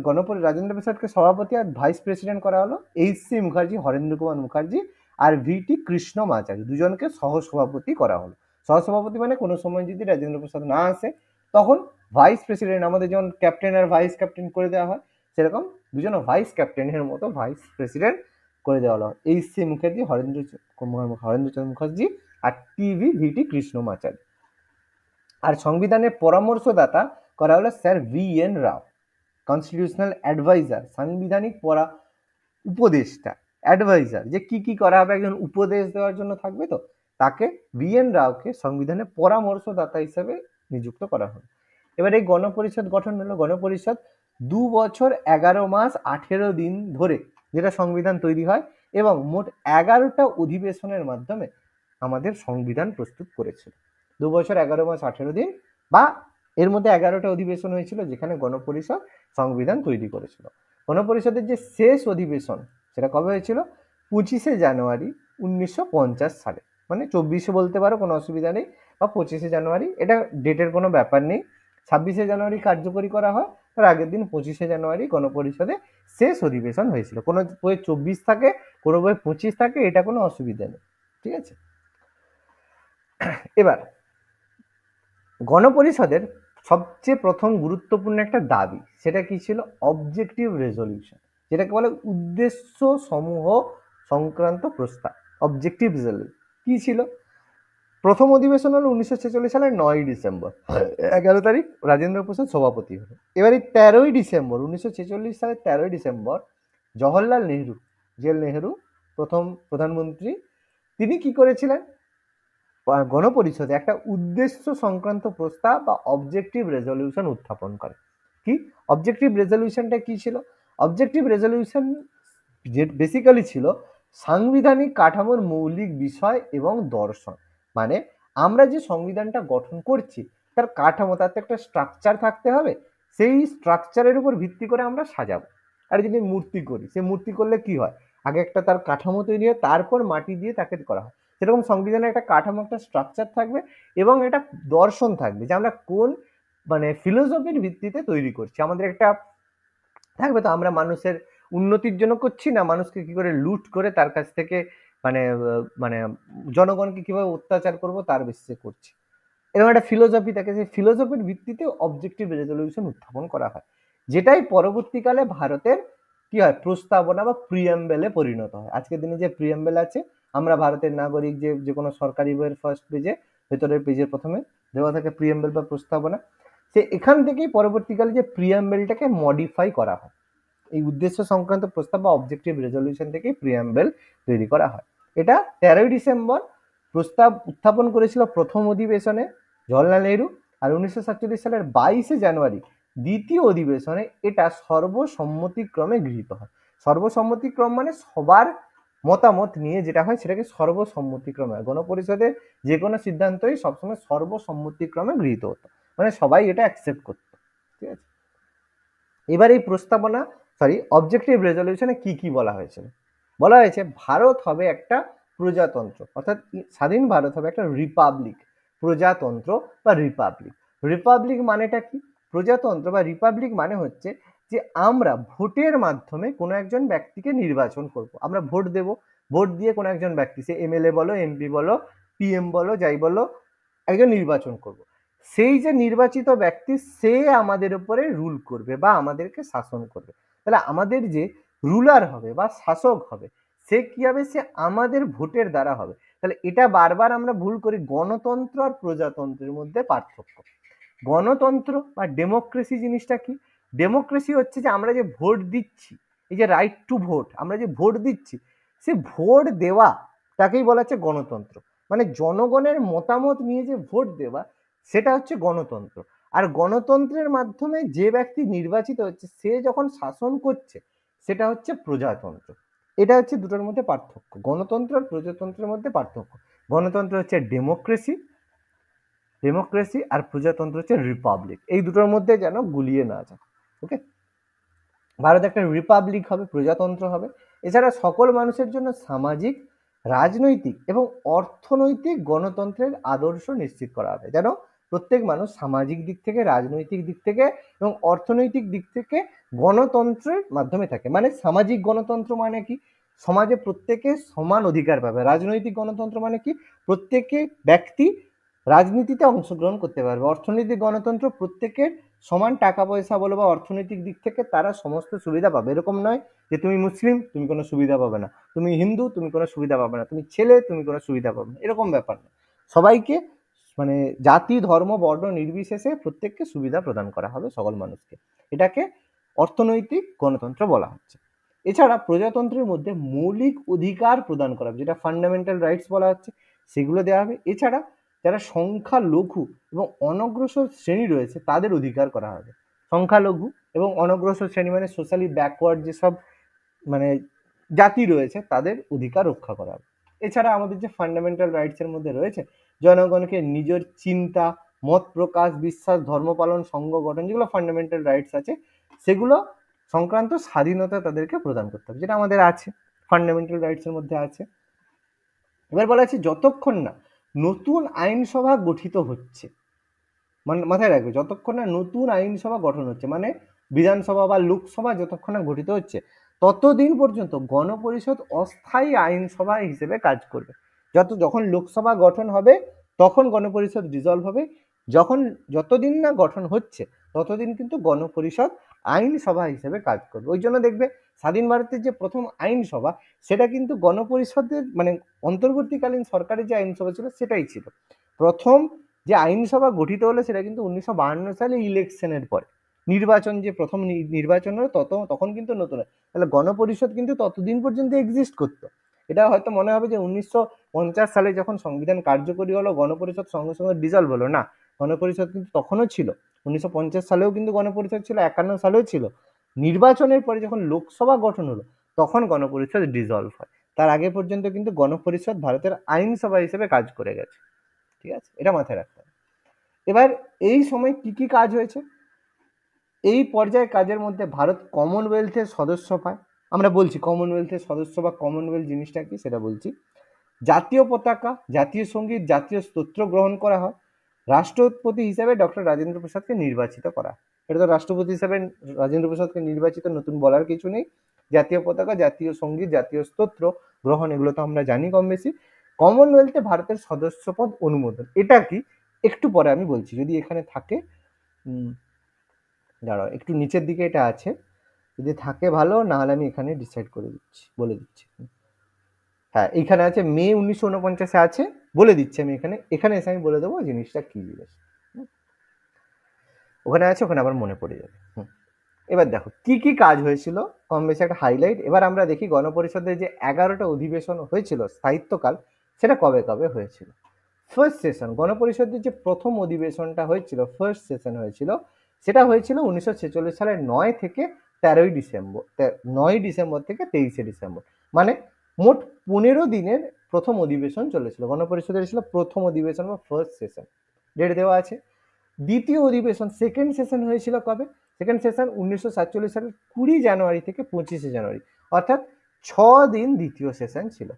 রাজেন্দ্র প্রসাদকে সভাপতি আর ভাইস প্রেসিডেন্ট করা হলো এইচ.সি. মুখার্জি, হরেন্দ্র কুমার মুখার্জি আর ভি.টি. কৃষ্ণমাচারী, দুজনকে সহসভাপতি করা হলো। সহসভাপতি মানে কোনো সময় যদি রাজেন্দ্র প্রসাদ না আসে তখন ভাইস প্রেসিডেন্ট, আমাদের যেমন ক্যাপ্টেন আর ভাইস ক্যাপ্টেন করে দেওয়া হয়, সেরকম দুজন ভাইস ক্যাপ্টেনের মতো ভাইস প্রেসিডেন্ট করে দেওয়া হলো এইচ.সি. মুখার্জি, হরেন্দ্রচন্দ্র মুখার্জি আর ভি.টি. কৃষ্ণমাচারী। আর সংবিধানের পরামর্শদাতা করা হলো স্যার VN রাও, কনস্টিটিউশনাল অ্যাডভাইজার, সাংবিধানিক উপদেষ্টা, অ্যাডভাইজার, যে কি কি করা হবে, একজন উপদেশ দেওয়ার জন্য থাকবে, তো তাকে VN রাওকে সংবিধানের পরামর্শদাতা হিসেবে নিযুক্ত করা হলো। এবার এই গণপরিষদ গঠন হলো। গণপরিষদ 2 বছর 11 মাস 18 দিন ধরে যেটা সংবিধান তৈরি হয়, এবং মোট 11টা অধিবেশনের মাধ্যমে আমাদের সংবিধান প্রস্তুত করেছিল। 2 বছর 11 মাস 18 দিন, বা এর মধ্যে 11টা অধিবেশন হয়েছিল যেখানে গণপরিষদ সংবিধান তৈরি করেছিল। গণপরিষদের যে শেষ অধিবেশন সেটা কবে হয়েছিল? 25শে জানুয়ারি 1950 সালে, মানে 24শে বলতে পারো, কোনো অসুবিধা নেই, বা 25শে জানুয়ারি, এটা ডেটের কোনো ব্যাপার নেই। 26শে জানুয়ারি কার্যকরী করা হয়, তার আগের দিন 25শে জানুয়ারি গণপরিষদে শেষ অধিবেশন হয়েছিল। কোনো বই 24 থাকে, কোনো বই 25 থাকে, এটা কোনো অসুবিধা নেই, ঠিক আছে। এবার গণপরিষদের সবচেয়ে প্রথম গুরুত্বপূর্ণ একটা দাবি, সেটা কি ছিল? অবজেক্টিভ রেজলিউশন, যেটাকে বলে উদ্দেশ্য সমূহ সংক্রান্ত প্রস্তাব। অবজেক্টিভ রেজলিউশন কি ছিল? প্রথম অধিবেশন হলো 1946 সালের 9ই ডিসেম্বর, 11 তারিখ রাজেন্দ্র প্রসাদ সভাপতি হলো। এবার এই 13ই ডিসেম্বর 1946 সালের 13ই ডিসেম্বর জওহরলাল নেহরু, জেল নেহরু, প্রথম প্রধানমন্ত্রী, তিনি কি করেছিলেন? গণপরিষদে একটা উদ্দেশ্য সংক্রান্ত প্রস্তাব বা অবজেক্টিভ রেজলিউশন উত্থাপন করে। কি অবজেক্টিভ রেজলিউশনটা কি ছিল? অবজেক্টিভ রেজলিউশন যে বেসিক্যালি ছিল সাংবিধানিক কাঠামোর মৌলিক বিষয় এবং দর্শন। মানে আমরা যে সংবিধানটা গঠন করছি তার কাঠামো, তার তো একটা স্ট্রাকচার থাকতে হবে, সেই স্ট্রাকচারের উপর ভিত্তি করে আমরা সাজাবো। আর যদি মূর্তি করি, সে মূর্তি করলে কি হয়, আগে একটা তার কাঠামো তৈরি হয়, তারপর মাটি দিয়ে তাকে করা হয়। সেরকম সংবিধানের একটা কাঠামো, একটা স্ট্রাকচার থাকবে, এবং একটা দর্শন থাকবে যে আমরা কোন মানে ফিলোসফির ভিত্তিতে তৈরি করছি। আমাদের একটা থাকবে তো, আমরা মানুষের উন্নতির জন্য করছি না মানুষকে কি করে লুট করে তার কাছ থেকে মানে জনগণকে কিভাবে অত্যাচার করব তার বেসিসে করছি। এরকম একটা ফিলোসফি থাকে, সেই ফিলোসফির ভিত্তিতে অবজেক্টিভ রেজলিউশন উত্থাপন করা হয়, যেটাই পরবর্তীকালে ভারতের কি হয়, প্রস্তাবনা বা প্রিয়াম্বেলে পরিণত হয়। আজকের দিনে যে প্রিয়াম্বেল আছে, আমরা ভারতের নাগরিক, যে যে কোনো সরকারি বইয়ের ফার্স্ট পেজে, ভেতরের পেজের প্রথমে দেওয়া থাকে প্রিয়াম্বেল বা প্রস্তাবনা, সে এখান থেকেই পরবর্তীকালে যে প্রিয়াম্বেলটাকে মডিফাই করা হয়। এই উদ্দেশ্য সংক্রান্ত প্রস্তাব বা অবজেক্টিভ রেজলিউশন থেকেই প্রিয়াম্বেল তৈরি করা হয়। এটা 13ই ডিসেম্বর প্রস্তাব উত্থাপন করেছিল প্রথম অধিবেশনে জওহরলাল নেহরু, আর 1947 সালের 22শে জানুয়ারি দ্বিতীয় অধিবেশনে এটা সর্বসম্মতিক্রমে গৃহীত হয়। সর্বসম্মতিক্রম মানে সবার মতামত নিয়ে যেটা হয় সেটাকে সর্বসম্মতিক্রমে হয়। গণপরিষদের যে কোনো সিদ্ধান্তই সবসময় সর্বসম্মতিক্রমে গৃহীত হতো, মানে সবাই এটা অ্যাকসেপ্ট করতো, ঠিক আছে। এবার এই প্রস্তাবনা অবজেক্টিভ রেজলিউশনে কি কি বলা হয়েছিল? বলা হয়েছে ভারত হবে একটা প্রজাতন্ত্র, অর্থাৎ স্বাধীন ভারত হবে একটা রিপাবলিক। প্রজাতন্ত্র বা রিপাবলিক, রিপাবলিক মানেটা কি? প্রজাতন্ত্র বা রিপাবলিক মানে হচ্ছে যে আমরা ভোটের মাধ্যমে কোনো একজন ব্যক্তিকে নির্বাচন করব। আমরা ভোট দেব, ভোট দিয়ে কোনো একজন ব্যক্তি, সে MLA বলো, MP বলো, PM বলো, যাই বলো, একজন নির্বাচন করব। সেই যে নির্বাচিত ব্যক্তি, সে আমাদের উপরে রুল করবে বা আমাদেরকে শাসন করবে। তাহলে আমাদের যে রুলার হবে বা শাসক হবে, সে কি হবে? সে আমাদের ভোটের দ্বারা হবে। তাহলে এটা বারবার আমরা ভুল করি, গণতন্ত্র আর প্রজাতন্ত্রের মধ্যে পার্থক্য। গণতন্ত্র বা ডেমোক্রেসি জিনিসটা কি? ডেমোক্রেসি হচ্ছে যে আমরা যে ভোট দিচ্ছি, এই যে রাইট টু ভোট, আমরা যে ভোট দিচ্ছি, সে ভোট দেওয়া তাকেই বলা হচ্ছে গণতন্ত্র। মানে জনগণের মতামত নিয়ে যে ভোট দেওয়া, সেটা হচ্ছে গণতন্ত্র। আর গণতন্ত্রের মাধ্যমে যে ব্যক্তি নির্বাচিত হচ্ছে, সে যখন শাসন করছে, সেটা হচ্ছে প্রজাতন্ত্র। এটা হচ্ছে দুটোর মধ্যে পার্থক্য, গণতন্ত্র আর প্রজাতন্ত্রের মধ্যে পার্থক্য। গণতন্ত্র হচ্ছে ডেমোক্রেসি, ডেমোক্রেসি আর প্রজাতন্ত্র হচ্ছে রিপাবলিক। এই দুটোর মধ্যে যেন গুলিয়ে না যায়, ওকে। ভারত একটা রিপাবলিক হবে, প্রজাতন্ত্র হবে। এছাড়া সকল মানুষের জন্য সামাজিক, রাজনৈতিক এবং অর্থনৈতিক গণতন্ত্রের আদর্শ নিশ্চিত করা হবে, যেন প্রত্যেক মানুষ সামাজিক দিক থেকে, রাজনৈতিক দিক থেকে এবং অর্থনৈতিক দিক থেকে গণতন্ত্রের মাধ্যমে থাকে। মানে সামাজিক গণতন্ত্র মানে কি? সমাজে প্রত্যেকে সমান অধিকার পাবে। রাজনৈতিক গণতন্ত্র মানে কি? প্রত্যেকে ব্যক্তি রাজনীতিতে অংশগ্রহণ করতে পারবে। অর্থনৈতিক গণতন্ত্র প্রত্যেকের সমান টাকা পয়সা বলো বা অর্থনৈতিক দিক থেকে তারা সমস্ত সুবিধা পাবে। এরকম নয় যে তুমি মুসলিম তুমি কোনো সুবিধা পাবে না, তুমি হিন্দু তুমি কোনো সুবিধা পাবে না, তুমি ছেলে তুমি কোনো সুবিধা পাবে না, এরকম ব্যাপার না। সবাইকে মানে জাতি ধর্ম বর্ণ নির্বিশেষে প্রত্যেককে সুবিধা প্রদান করা হবে সকল মানুষকে। এটাকে অর্থনৈতিক গণতন্ত্র বলা হচ্ছে। এছাড়া প্রজাতন্ত্রের মধ্যে মৌলিক অধিকার প্রদান করা হবে, যেটা ফান্ডামেন্টাল রাইটস বলা হচ্ছে, সেগুলো দেওয়া হবে। এছাড়া যারা সংখ্যালঘু এবং অনগ্রসর শ্রেণী রয়েছে তাদের অধিকার করা হবে। সংখ্যালঘু এবং অনগ্রসর শ্রেণী মানে সোশ্যালি ব্যাকওয়ার্ড যেসব মানে জাতি রয়েছে তাদের অধিকার রক্ষা করা হবে। এছাড়া আমাদের যে ফান্ডামেন্টাল রাইটস এর মধ্যে রয়েছে, জনগণকে নিজের চিন্তা, মত প্রকাশ, বিশ্বাস, ধর্ম পালন, সংঘ গঠন, যেগুলো ফান্ডামেন্টাল রাইটস আছে সেগুলো সংক্রান্ত স্বাধীনতা তাদেরকে প্রদান করতে হবে, যেটা আমাদের আছে, ফান্ডামেন্টাল রাইটস এর মধ্যে আছে। এবার বলা আছে যতক্ষণ না নতুন আইনসভা গঠিত হচ্ছে, মানে মাথায় রাখবে, যতক্ষণ না নতুন আইনসভা গঠন হচ্ছে, মানে বিধানসভা বা লোকসভা যতক্ষণ না গঠিত হচ্ছে, ততদিন পর্যন্ত গণপরিষদ অস্থায়ী আইনসভা হিসেবে কাজ করবে। যখন লোকসভা গঠন হবে তখন গণপরিষদ ডিজলভ হবে। যতদিন না গঠন হচ্ছে ততদিন কিন্তু গণপরিষদ আইনসভা হিসেবে কাজ করবে। ওই জন্য দেখবে স্বাধীন ভারতের যে প্রথম আইনসভা, সেটা কিন্তু গণপরিষদের মানে অন্তর্বর্তীকালীন সরকারের যে আইনসভা ছিল সেটাই ছিল। প্রথম যে আইনসভা গঠিত হলো সেটা কিন্তু 1952 সালে ইলেকশনের পরে, নির্বাচন যে প্রথম নির্বাচন হলো তখন কিন্তু নতুন হয়। তাহলে গণপরিষদ কিন্তু ততদিন পর্যন্ত এক্সিস্ট করতো। এটা হয়তো মনে হবে যে 1950 সালে যখন সংবিধান কার্যকরী হলো গণপরিষদ সঙ্গে সঙ্গে ডিজলভ হলো, না, গণপরিষদ কিন্তু তখনও ছিল। 1950 সালেও কিন্তু গণপরিষদ ছিল, 51 সালেও ছিল। নির্বাচনের পরে যখন লোকসভা গঠন হলো তখন গণপরিষদ ডিজলভ হয়। তার আগে পর্যন্ত কিন্তু গণপরিষদ ভারতের আইনসভা হিসেবে কাজ করে গেছে। ঠিক আছে, এটা মাথায় রাখতে হবে। এবার এই সময় কি কি কাজ হয়েছে, এই পর্যায়ের কাজের মধ্যে ভারত কমনওয়েলথের সদস্য পায়। আমরা বলছি কমনওয়েলথের সদস্য বা কমনওয়েলথ জিনিসটা কি সেটা বলছি। জাতীয় পতাকা, জাতীয় সঙ্গীত, জাতীয় স্তোত্র গ্রহণ করা হয়। রাষ্ট্রপতি হিসেবে ডক্টর রাজেন্দ্র প্রসাদকে নির্বাচিত করা। এটা তো রাষ্ট্রপতি হিসেবে রাজেন্দ্র প্রসাদকে নির্বাচিত, নতুন বলার কিছু নেই। জাতীয় পতাকা, জাতীয় সঙ্গীত, জাতীয় স্তোত্র গ্রহণ, এগুলো তো আমরা জানি কম বেশি। কমনওয়েলথে ভারতের সদস্যপদ অনুমোদন, এটা কি একটু পরে আমি বলছি, যদি এখানে থাকে। দাঁড়াও, একটু নিচের দিকে এটা আছে, যদি থাকে ভালো, না হলে আমি এখানে ডিসাইড করে দিচ্ছি, বলে দিচ্ছি। হ্যাঁ, এইখানে আছে, মে 1949 আছে, বলে দিচ্ছি আমি এখানে এসে আমি বলে দেবো জিনিসটা কি জিনিস। ওখানে আছে, ওখানে আবার মনে পড়ে যাবে। এবার দেখো কি কি কাজ হয়েছিল, কম বেশি একটা হাইলাইট। এবার আমরা দেখি গণপরিষদের যে 11টা অধিবেশন হয়েছিল স্থায়িত্বকাল, সেটা কবে কবে হয়েছিল। ফার্স্ট সেশন, গণপরিষদের যে প্রথম অধিবেশনটা হয়েছিল, ফার্স্ট সেশন হয়েছিল, সেটা হয়েছিল 1946 সালের 9 থেকে 13ই ডিসেম্বর, 9 ডিসেম্বর থেকে 23শে ডিসেম্বর, মানে মোট 15 দিনের প্রথম অধিবেশন চলেছিল। গণপরিষদের ছিল প্রথম অধিবেশন বা ফার্স্ট সেশন, ডেট দেওয়া আছে। দ্বিতীয় অধিবেশন সেকেন্ড সেশন হয়েছিল কবে, সেকেন্ড সেশন 1947 সালের 20 জানুয়ারি থেকে 25শে জানুয়ারি, অর্থাৎ 6 দিন দ্বিতীয় সেশন ছিল।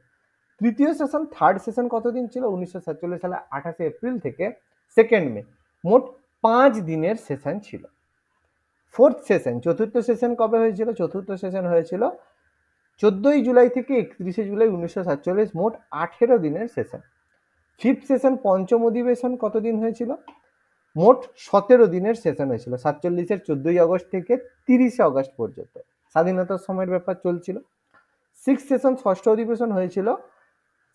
তৃতীয় সেশন, থার্ড সেশন কতদিন ছিল, 1947 সালে 28শে এপ্রিল থেকে 2 মে, মোট 5 দিনের সেশন ছিল। ফোর্থ সেশন, চতুর্থ সেশন কবে হয়েছিল, চতুর্থ সেশন হয়েছিল 14ই জুলাই থেকে 31শে জুলাই 1947, মোট 18 দিনের সেশন। ফিফথ সেশন, পঞ্চম অধিবেশন কতদিন হয়েছিল, মোট 17 দিনের সেশন হয়েছিল, 47-এর 14ই আগস্ট থেকে 30শে আগস্ট পর্যন্ত, স্বাধীনতার সময়ের ব্যাপার চলছিল। সিক্স সেশন, ষষ্ঠ অধিবেশন হয়েছিল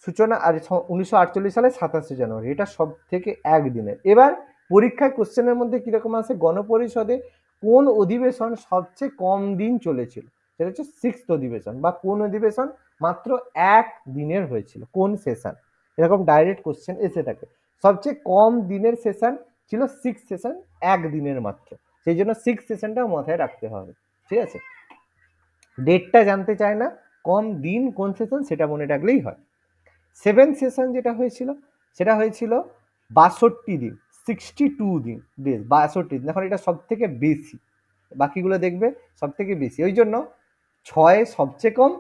সূচনা আর 1948 সালে 27শে জানুয়ারি, এটা সব থেকে একদিনের। এবার পরীক্ষায় কোশ্চেনের মধ্যে কিরকম আছে, গণপরিষদে কোন অধিবেশন সবচেয়ে কম দিন চলেছিল, সেটা হচ্ছে সিক্সথ অধিবেশন, বা কোন অধিবেশন মাত্র এক দিনের হয়েছিল, কোন সেশন, এরকম ডাইরেক্ট কোশ্চেন এসে থাকে। সবচেয়ে কম দিনের সেশন ছিল সিক্স সেশন, এক দিনের মাত্র, সেই জন্য সিক্স সেশনটাও মাথায় রাখতে হবে। ঠিক আছে, ডেটটা জানতে চায় না, কম দিন কোন সেশন সেটা মনে রাখলেই হয়। সেভেন সেশন যেটা হয়েছিল, সেটা হয়েছিল 62 দিন, 62 দিন, বেশ 62 দিন, এখন এটা সব থেকে বেশি, বাকিগুলো দেখবে সব থেকে বেশি, ওই জন্য 6 সবচেয়ে কম,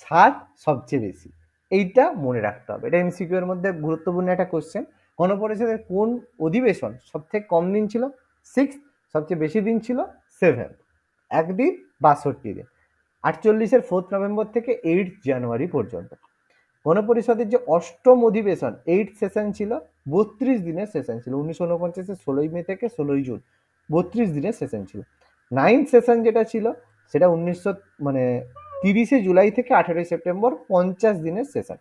7 সবচেয়ে বেশি, এইটা মনে রাখতে হবে। এটা এমসিকিউ এর মধ্যে গুরুত্বপূর্ণ একটা কোশ্চেন। গণপরিষদের কোন অধিবেশন সব থেকে কম দিন ছিল, 6, সবচেয়ে বেশি দিন ছিল 7, একদিন 62 দিন। 48-এর 4 নভেম্বর থেকে 8 জানুয়ারি পর্যন্ত। গণপরিষদের যে অষ্টম অধিবেশন, 8 সেশন ছিল, 32 দিনের সেশন ছিল, 1949-এর 16ই মে থেকে 16ই জুন, 32 দিনের সেশন ছিল। নাইন্থ সেশন যেটা ছিল, সেটা 30শে জুলাই থেকে 18ই সেপ্টেম্বর, 50 দিনের সেশন।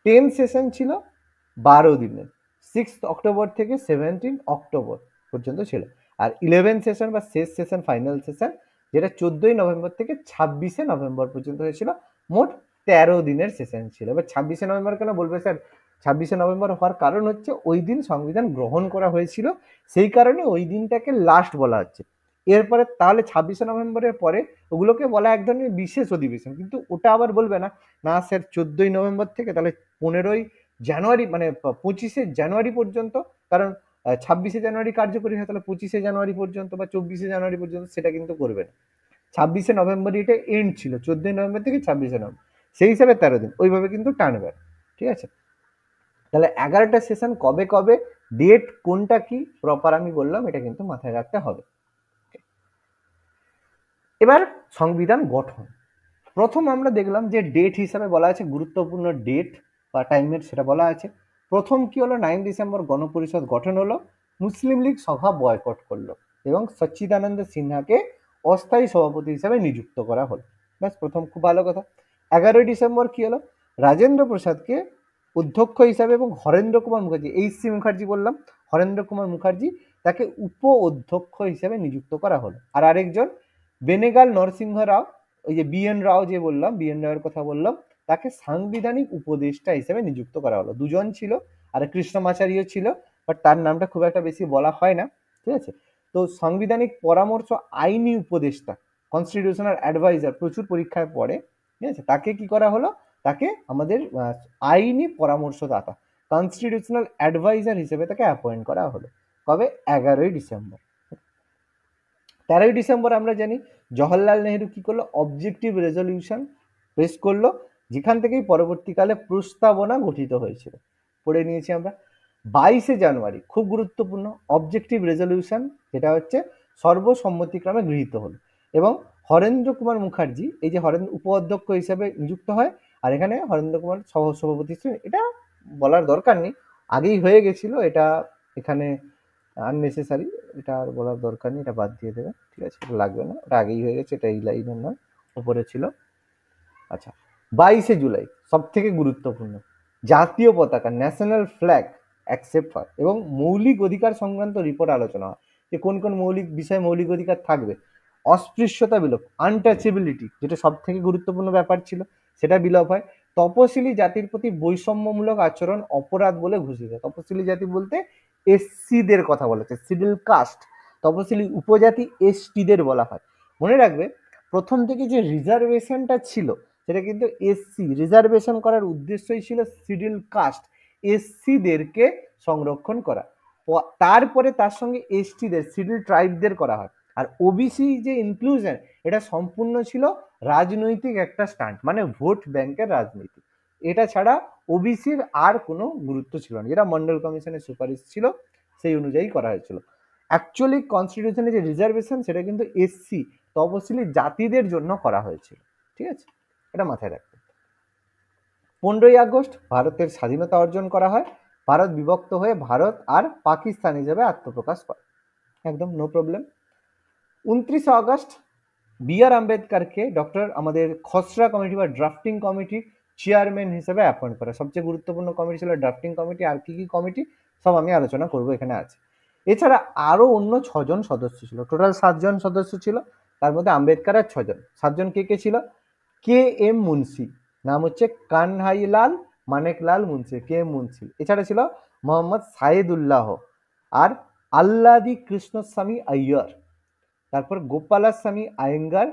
10 সেশন ছিল 12 দিনের, অক্টোবর থেকে 17 অক্টোবর পর্যন্ত ছিল। আর 11 সেশন বা শেষ সেশন, ফাইনাল সেশন, যেটা 14 নভেম্বর থেকে 26 নভেম্বর পর্যন্ত হয়েছিল। মোট 13 দিনের সেশন ছিল। এবার 26 নভেম্বর কেন বলবে স্যার? 26 নভেম্বর হওয়ার কারণ হচ্ছে ওই দিন সংবিধান গ্রহণ করা হয়েছিল, সেই কারণে ওই দিনটাকে লাস্ট বলা হচ্ছে। এরপরে তাহলে 26 নভেম্বরের পরে ওগুলোকে বলা এক ধরনের বিশেষ অধিবেশন, কিন্তু ওটা আবার বলবে না না স্যার 14 নভেম্বর থেকে তাহলে 15 জানুয়ারি, মানে 25 জানুয়ারি পর্যন্ত, কারণ 26 জানুয়ারি কার্যকরী হয়, তাহলে 25 জানুয়ারি পর্যন্ত বা 24 জানুয়ারি পর্যন্ত, সেটা কিন্তু করবে না। 26 নভেম্বর এটা এন্ড ছিল, 14 নভেম্বর থেকে 26 নভেম্বর, সেই হিসাবে 13 দিন ওইভাবে কিন্তু টানবে। ঠিক আছে, তাহলে 11টা সেশন কবে কবে, ডেট কোনটা কি প্রপার আমি বললাম, এটা কিন্তু মাথায় রাখতে হবে। এবার সংবিধান গঠন, প্রথম আমরা দেখলাম যে ডেট হিসাবে বলা আছে, গুরুত্বপূর্ণ ডেট বা টাইমের সেটা বলা আছে। প্রথম কি হলো, 9 ডিসেম্বর গণপরিষদ গঠন হলো, মুসলিম লীগ সভা বয়কট করলো এবং সচ্চিদানন্দ সিনহাকে অস্থায়ী সভাপতি হিসাবে নিযুক্ত করা হলো। ব্যাস, প্রথম খুব ভালো কথা। 11 ডিসেম্বর কি হলো, রাজেন্দ্র প্রসাদকে অধ্যক্ষ হিসাবে এবং হরেন্দ্র কুমার মুখার্জি, এইচ.সি. মুখার্জি বললাম, হরেন্দ্র কুমার মুখার্জি তাকে উপ অধ্যক্ষ হিসেবে নিযুক্ত করা হলো। আর আরেকজন বেনেগাল নরসিংহ রাও, ওই যে বি.এন. রাও যে বললাম, বি.এন. রাওয়ের কথা বললাম, তাকে সাংবিধানিক উপদেষ্টা হিসেবে নিযুক্ত করা হলো। দুজন ছিল, আর কৃষ্ণমাচারীও ছিল, বাট তার নামটা খুব একটা বেশি বলা হয় না। ঠিক আছে, তো সাংবিধানিক পরামর্শ, আইনি উপদেষ্টা, কনস্টিটিউশনাল অ্যাডভাইজার, প্রচুর পরীক্ষায় পড়ে। ঠিক আছে, তাকে কি করা হলো, তাকে আমাদের আইনি পরামর্শদাতা, কনস্টিটিউশনাল অ্যাডভাইজার হিসেবে তাকে অ্যাপয়েন্ট করা হলো। কবে? 11 ডিসেম্বর। 13 ডিসেম্বর আমরা জানি জওহরলাল নেহেরু কি করলো, অবজেক্টিভ রেজলিউশন পেশ করলো, যেখান থেকেই পরবর্তীকালে প্রস্তাবনা গঠিত হয়েছিল, পড়ে নিয়েছি আমরা। 22 জানুয়ারি খুব গুরুত্বপূর্ণ, অবজেক্টিভ রেজলিউশন, যেটা হচ্ছে সর্বসম্মতিক্রমে গৃহীত হলো এবং হরেন্দ্র কুমার মুখার্জি, এই যে হরেন্দ্র উপ অধ্যক্ষ হিসেবে নিযুক্ত হয়, আর এখানে হরেন্দ্র কুমার সহ সভাপতি হিসেবে, এটা বলার দরকার নেই, আগেই হয়ে গেছিল, এটা এখানে আননেসেসারি, এটা আর বলার দরকার নেই, এটা বাদ দিয়ে দেবে। ঠিক আছে, এটা লাগবে না, ওটা আগেই হয়ে গেছে, এটা এই লাইনের নয়, উপরে ছিল। আচ্ছা, 22 জুলাই সব থেকে গুরুত্বপূর্ণ, জাতীয় পতাকা, ন্যাশনাল ফ্ল্যাগ অ্যাকসেপ্ট হয় এবং মৌলিক অধিকার সংক্রান্ত রিপোর্ট আলোচনা হয়, যে কোন কোন মৌলিক বিষয়ে মৌলিক অধিকার থাকবে। অস্পৃশ্যতা বিলোপ, আনটাচেবিলিটি, যেটা সব থেকে গুরুত্বপূর্ণ ব্যাপার ছিল, সেটা বিলোপ হয়। তপশিলি জাতির প্রতি বৈষম্যমূলক আচরণ অপরাধ বলে ঘোষিত। তপশিলি জাতি বলতে এসসিদের কথা বলা হচ্ছে, শিডিউল কাস্ট। তপশিলি উপজাতি এসটিদের বলা হয়। মনে রাখবে, প্রথম থেকে যে রিজার্ভেশনটা ছিল, সেটা কিন্তু এসসি, রিজার্ভেশন করার উদ্দেশ্যই ছিল শিডিউল কাস্ট, এসসিদেরকে সংরক্ষণ করা। তারপরে তার সঙ্গে এসটিদের, শিডিউল ট্রাইবদের করা হয়। আর ওবিসি যে ইনক্লুশন, এটা সম্পূর্ণ ছিল রাজনৈতিক একটা স্টান্ট, মানে ভোট ব্যাংকের রাজনীতি। এটা ছাড়া ওবিসির আর কোনো গুরুত্ব ছিল না, যেটা মন্ডল কমিশনের সুপারিশ ছিল, সেই অনুযায়ী করা হয়েছিল। অ্যাকচুয়ালি কনস্টিটিউশনে যে রিজার্ভেশন, সেটা কিন্তু এসসি, তপশিলি জাতিদের জন্য করা হয়েছিল। ঠিক আছে, এটা মাথায় রাখবে। 15 আগস্ট ভারতের স্বাধীনতা অর্জন করা হয়, ভারত বিভক্ত হয়ে ভারত আর পাকিস্তান হিসেবে আত্মপ্রকাশ করে, একদম নো প্রবলেম। 29 August B R. আম্বেদকরকে ডক্টর আমাদের খসড়া কমিটি বা ড্রাফটিং কমিটি চেয়ারম্যান হিসেবে অ্যাপয়েন্ট করা। সবচেয়ে গুরুত্বপূর্ণ কমিটি ছিল ড্রাফটিং কমিটি, আর কি কি কমিটি সব আমি আলোচনা করব, এখানে আছে। এছাড়া আরো অন্য 6 জন সদস্য ছিল, টোটাল 7 জন সদস্য ছিল, তার মধ্যে আম্বেদকর আর 6 জন। 7 জন কে কে ছিল? কে এম মুন্সি, নাম হচ্ছে কানহাইলাল মানেকলাল মুন্সি, কে এম মুন্সি। এছাড়া ছিল মোহাম্মদ সাইদুল্লাহ আর আল্লাদি কৃষ্ণস্বামী আইয়ার, তারপর গোপালাস্বামী আয়েঙ্গার,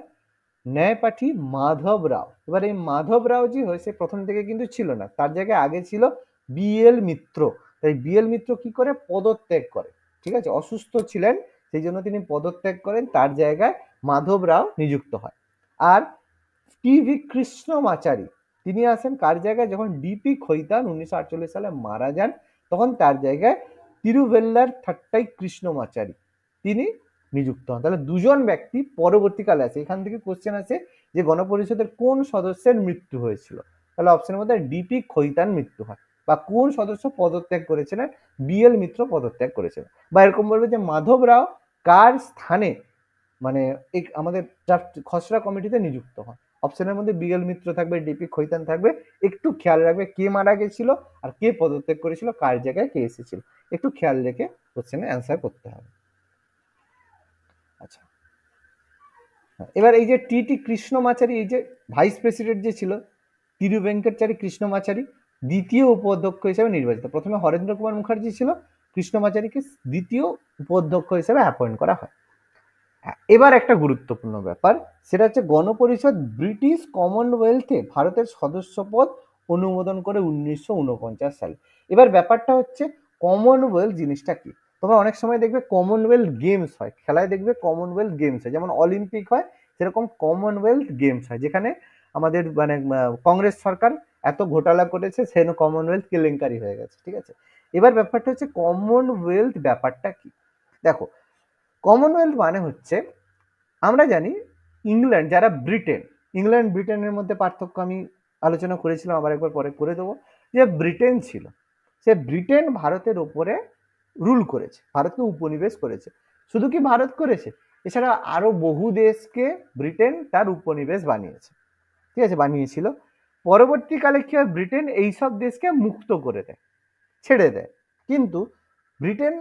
ন্যায়পাঠী মাধব রাও। এবার এই মাধব রাও জি হয়েছে প্রথম থেকে কিন্তু ছিল না, তার জায়গায় আগে ছিল বি.এল. মিত্র। তাই বি.এল. মিত্র কি করে, পদত্যাগ করে। ঠিক আছে, অসুস্থ ছিলেন, সেই জন্য তিনি পদত্যাগ করেন, তার জায়গায় মাধব রাও নিযুক্ত হয়। আর টি.ভি. কৃষ্ণমাচারী, তিনি আসেন কার জায়গায়, যখন ডি.পি. খৈতান 1948 সালে মারা যান, তখন তার জায়গায় তিরুভেল্লার থাট্টাই কৃষ্ণমাচারী তিনি নিযুক্ত হন। তাহলে 2 জন ব্যক্তি পরবর্তীকালে আছে। এখান থেকে কোশ্চেন আছে যে গণপরিষদের কোন সদস্যের মৃত্যু হয়েছিল, তাহলে অপশনের মধ্যে ডি.পি. খৈতান মৃত্যু হয়, বা কোন সদস্য পদত্যাগ করেছিলেন, বি.এল. মিত্র পদত্যাগ করেছিলেন, বা এরকম বলবে যে মাধব রাও কার স্থানে, মানে আমাদের খসড়া কমিটিতে নিযুক্ত হন। অপশনের মধ্যে বিগল মিত্র থাকবে, ডিপি খৈতান থাকবে। একটু খেয়াল রাখবে কে মারা গেছিল আর কে পদত্যাগ করেছিল, কার জায়গায় কে এসেছিল, একটু খেয়াল রেখে কোশ্চেনে অ্যান্সার করতে হবে। আচ্ছা, এবার এই যে টি কৃষ্ণমাচারী, এই যে ভাইস প্রেসিডেন্ট যে ছিল তিরুভেঙ্কটচারী কৃষ্ণমাচারী, দ্বিতীয় উপাধ্যক্ষ হিসেবে নির্বাচিত। প্রথমে হরেন্দ্র কুমার মুখার্জি ছিল, কৃষ্ণমাচারীকে দ্বিতীয় উপাধ্যক্ষ হিসেবে অ্যাপয়েন্ট করা হয়। এবার একটা গুরুত্বপূর্ণ ব্যাপার, সেটা হচ্ছে গণপরিষদ ব্রিটিশ কমনওয়েলথে ভারতের সদস্যপদ অনুমোদন করে 1949 সালে। এবার ব্যাপারটা হচ্ছে কমনওয়েলথ জিনিসটা কি। তোমরা অনেক সময় দেখবে কমনওয়েলথ গেমস হয়, খেলায় দেখবে কমনওয়েলথ গেমস হয়, যেমন অলিম্পিক হয় সেরকম কমনওয়েলথ গেমস হয়, যেখানে আমাদের মানে কংগ্রেস সরকার এত ঘোটালা করেছে সেজন্য কমনওয়েলথ কেলেঙ্কারি হয়ে গেছে, ঠিক আছে। এবার ব্যাপারটা হচ্ছে কমনওয়েলথ ব্যাপারটা কি। দেখো, কমনওয়েলথ মানে হচ্ছে, আমরা জানি ইংল্যান্ড, যারা ব্রিটেন, ইংল্যান্ড ব্রিটেনের মধ্যে পার্থক্য আমি আলোচনা করেছিলাম, আবার একবার পরে করে দেবো। যে ব্রিটেন ছিল, সে ব্রিটেন ভারতের ওপরে রুল করেছে, ভারতকে উপনিবেশ করেছে। শুধু কি ভারত করেছে, এছাড়া আরো বহু দেশকে ব্রিটেন তার উপনিবেশ বানিয়েছে, ঠিক আছে, বানিয়েছিল। পরবর্তীকালে কি হয়, ব্রিটেন এইসব দেশকে মুক্ত করে দেয়, ছেড়ে দেয়। কিন্তু ব্রিটেন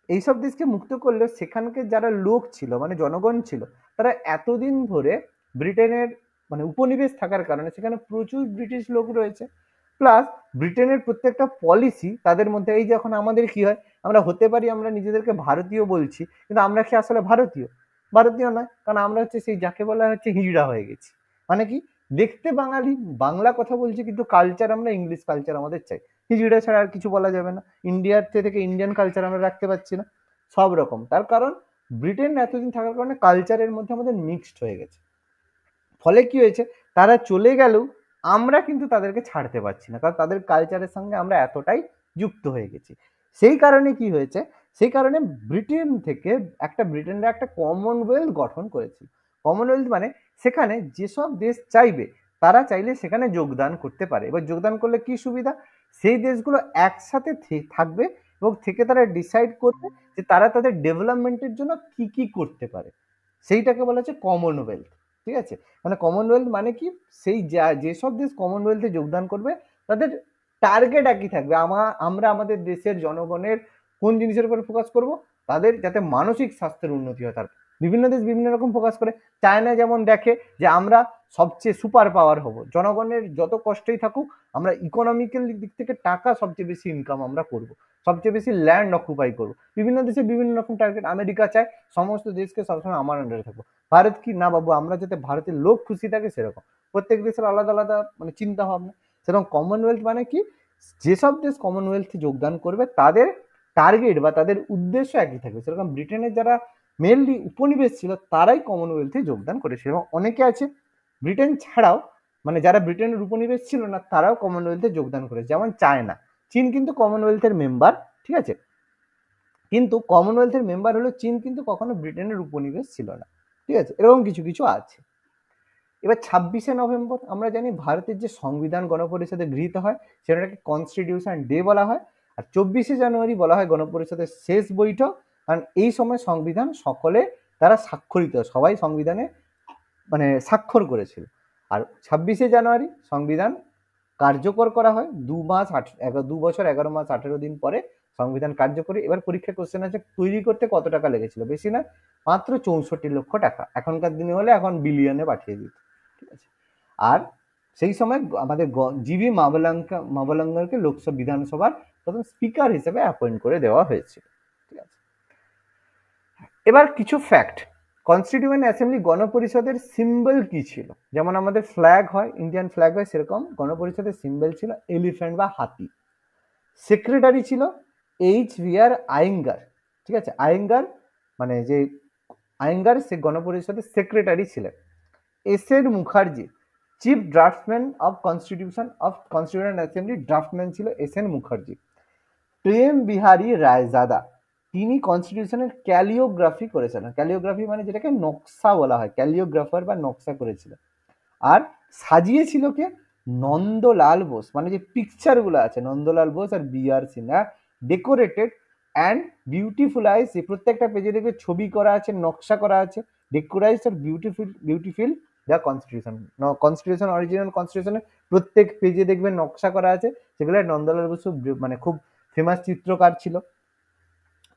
এইসব দেশকে মুক্ত করলেও সেখানকার যারা লোক ছিল, মানে জনগণ ছিল, তারা এতদিন ধরে ব্রিটেনের মানে উপনিবেশ থাকার কারণে সেখানে প্রচুর ব্রিটিশ লোক রয়েছে। প্লাস ব্রিটেনের প্রত্যেকটা পলিসি তাদের মধ্যে, এই যখন আমাদের কি হয়, আমরা হতে পারি আমরা নিজেদেরকে ভারতীয় বলছি, কিন্তু আমরা কি আসলে ভারতীয়? ভারতীয় নয়, কারণ আমরা হচ্ছে সেই যাকে বলা হচ্ছে হিজড়া হয়ে গেছি। মানে কি, দেখতে বাঙালি, বাংলা কথা বলছি, কিন্তু কালচার আমরা ইংলিশ কালচার আমাদের চাই। হিজড়া ছাড়া আর কিছু বলা যাবে না। ইন্ডিয়ার থেকে ইন্ডিয়ান কালচার আমরা রাখতে পারছি না, সব রকম। তার কারণ ব্রিটেন এতদিন থাকার কারণে কালচারের মধ্যে আমাদের মিক্সড হয়ে গেছে। ফলে কি হয়েছে, তারা চলে গেলেও আমরা কিন্তু তাদেরকে ছাড়তে পারছি না, কারণ তাদের কালচারের সঙ্গে আমরা এতটাই যুক্ত হয়ে গেছি। সেই কারণে কি হয়েছে, সেই কারণে ব্রিটেন থেকে ব্রিটেনরা একটা কমনওয়েলথ গঠন করেছে। কমনওয়েলথ মানে সেখানে যেসব দেশ চাইবে তারা চাইলে সেখানে যোগদান করতে পারে। এবার যোগদান করলে কি সুবিধা, সেই দেশগুলো একসাথে থাকবে এবং থেকে তারা ডিসাইড করবে যে তারা তাদের ডেভেলপমেন্টের জন্য কি কি করতে পারে, সেইটাকে বলা হচ্ছে কমনওয়েলথ, ঠিক আছে। মানে কমনওয়েলথ মানে কি, সেই যেসব দেশ কমনওয়েলথে যোগদান করবে তাদের টার্গেট একই থাকবে। আমরা আমাদের দেশের জনগণের কোন জিনিসের উপর ফোকাস করব, তাদের যাতে মানসিক স্বাস্থ্যের উন্নতি হয় তার। বিভিন্ন দেশ বিভিন্ন রকম ফোকাস করে। চায়না যেমন দেখে যে আমরা সবচেয়ে সুপার পাওয়ার হব, জনগণের যত কষ্টই থাকুক আমরা ইকোনমিক্যাল দিক থেকে টাকা সবচেয়ে বেশি ইনকাম আমরা করব, সবচেয়ে বেশি ল্যান্ড অকুপাই করব। বিভিন্ন দেশে বিভিন্ন রকম টার্গেট। আমেরিকা চায় সমস্ত দেশকে সবসময় আমার আন্ডারে থাকবো। ভারত কি না, বাবু আমরা যাতে ভারতের লোক খুশি থাকে সেরকম। প্রত্যেক দেশের আলাদা আলাদা মানে চিন্তা ভাবনা। সেরকম কমনওয়েলথ মানে কি, যেসব দেশ কমনওয়েলথে যোগদান করবে তাদের টার্গেট বা তাদের উদ্দেশ্য একই থাকবে। সেরকম ব্রিটেনের যারা মেনলি উপনিবেশ ছিল তারাই কমনওয়েলথে যোগদান করেছিল, এবং অনেকে আছে ব্রিটেন ছাড়াও, মানে যারা ব্রিটেনের উপনিবেশ ছিল না তারাও কমনওয়েলথে যোগদান করেছে, যেমন চায়না। চীন কিন্তু কমনওয়েলথের মেম্বার, ঠিক আছে, কিন্তু কমনওয়েলথের মেম্বার হলো চীন, কিন্তু কখনো ব্রিটেনের উপনিবেশ ছিল না, ঠিক আছে। এরকম কিছু কিছু আছে। এবার 26শে নভেম্বর আমরা জানি ভারতের যে সংবিধান গণপরিষদে গৃহীত হয় সেটাকে কনস্টিটিউশন ডে বলা হয়। আর 24শে জানুয়ারি বলা হয় গণপরিষদের শেষ বৈঠক, কারণ এই সময় সংবিধান সকলে তারা স্বাক্ষরিত, সবাই সংবিধানে মানে স্বাক্ষর করেছিল। আর 26শে জানুয়ারি সংবিধান কার্যকর করা হয়। 2 বছর 11 মাস 18 দিন সংবিধান কার্যকরী। এবার পরীক্ষা কোশ্চেন আছে, তৈরি করতে কত টাকা লেগেছিল, বেশি না, মাত্র 64 লক্ষ টাকা। এখনকার দিনে হলে এখন বিলিয়নে পাঠিয়ে দিত, ঠিক আছে। আর সেই সময় আমাদের জিবি মাবলাঙ্কারকে লোকসভা বিধানসভার প্রথম স্পিকার হিসেবে অ্যাপয়েন্ট করে দেওয়া হয়েছিল, ঠিক আছে। এবার কিছু ফ্যাক্ট, কনস্টিটিউয়েন্ট অ্যাসেম্বলি গণপরিষদের সিম্বল কি ছিল, যেমন আমাদের ফ্ল্যাগ হয়, ইন্ডিয়ান ফ্ল্যাগ হয়, সেরকম গণপরিষদের সিম্বল ছিল এলিফ্যান্ট বা হাতি। সেক্রেটারি ছিল HVR আয়েঙ্গার, ঠিক আছে। আয়েঙ্গার মানে যে আয়েঙ্গার সে গণপরিষদের সেক্রেটারি ছিলেন। SN Mukherjee chief draughtsman of constituent assembly draughtsman ছিল SN মুখার্জি। প্রেম বিহারী রায়জাদা, তিনি কনস্টিটিউশনের ক্যালিওগ্রাফি করেছিলেন। ক্যালিওগ্রাফি মানে যেটাকে নকশা বলা হয়, ক্যালিওগ্রাফার বা নকশা করেছিলেন। আর সাজিয়েছিল কে, নন্দলাল বোস, মানে যে পিকচারগুলো আছে নন্দলাল বোস আর BR Sinha. Decorated and beautifulize, প্রত্যেকটা পেজে দেখবে ছবি করা আছে, নকশা করা আছে, ডেকোরাইজ আর beautiful the constitution. Constitution, original কনস্টিটিউশনের প্রত্যেক পেজে দেখবেন নকশা করা আছে, সেগুলো নন্দলাল বসু মানে খুব ফেমাস চিত্রকার ছিল।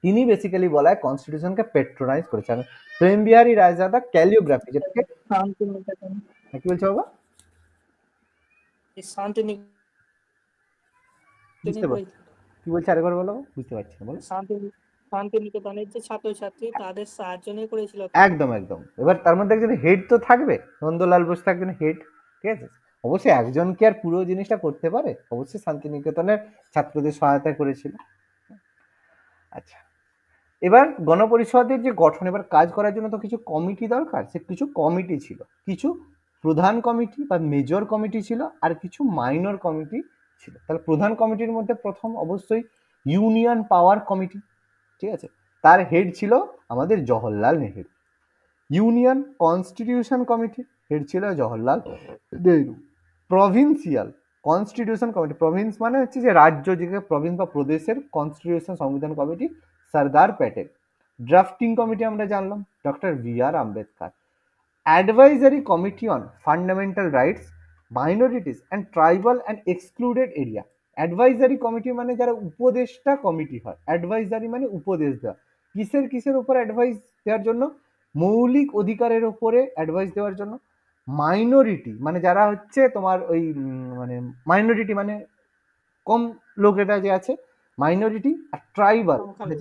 তিনি বেসিক্যালি বলা হয় কনস্টিটিউশনকে পেট্রোনাইজ করেছেন। প্রেম বিহারী রায়জাদা ক্যালিওগ্রাফি, যেটাকে শান্তিনিকেতন, কি বলছো বাবা? এই শান্তিনিকেতনে বুঝতে পারছি, পড়েছিল। কি বলছে আরেকবার বলো, বুঝতে পারছি না, বলো। শান্তিনিকেতনের যে ছাত্রছাত্রী তাদের সাহায্য নিয়ে করেছিল তো। একদম একদম। এবার তার মধ্যে একজন হেড তো থাকবে, নন্দলাল বোস তো একজন হেড, ঠিক আছে। অবশ্যই একজন কি আর পুরো জিনিসটা করতে পারে, অবশ্যই শান্তিনিকেতনের ছাত্রদের সহায়তা করেছিল। আচ্ছা, এবার গণপরিষদের যে গঠন, এবার কাজ করার জন্য তো কিছু কমিটি দরকার, সে কিছু কমিটি ছিল, কিছু প্রধান কমিটি বা মেজর কমিটি ছিল, আর কিছু মাইনর কমিটি ছিল। তাহলে প্রধান কমিটির মধ্যে প্রথম অবশ্যই ইউনিয়ন পাওয়ার কমিটি, ঠিক আছে, তার হেড ছিল আমাদের Jawaharlal Nehru. Union constitution committee, head ছিল Jawaharlal Nehru. Provincial constitution committee, province মানে হচ্ছে যে রাজ্য, যেখানে প্রভিন্স বা প্রদেশের কনস্টিটিউশন সংবিধান committee, Sardar Patel. Drafting committee আমরা জানলাম doctor B R Ambedkar. Advisory committee on fundamental rights, minorities and tribal and excluded area. Advisory committee মানে যারা উপদেষ্টা কমিটি হয়, অ্যাডভাইজারি মানে উপদেশ দেওয়া। কিসের কিসের উপর অ্যাডভাইস দেওয়ার জন্য? মৌলিক অধিকারের উপরে অ্যাডভাইস দেওয়ার জন্য। মাইনরিটি মানে যারা হচ্ছে তোমার ওই মানে মাইনরিটি মানে কম লোকেরা যে আছে, মাইনরিটি। আর ট্রাইবাল মানে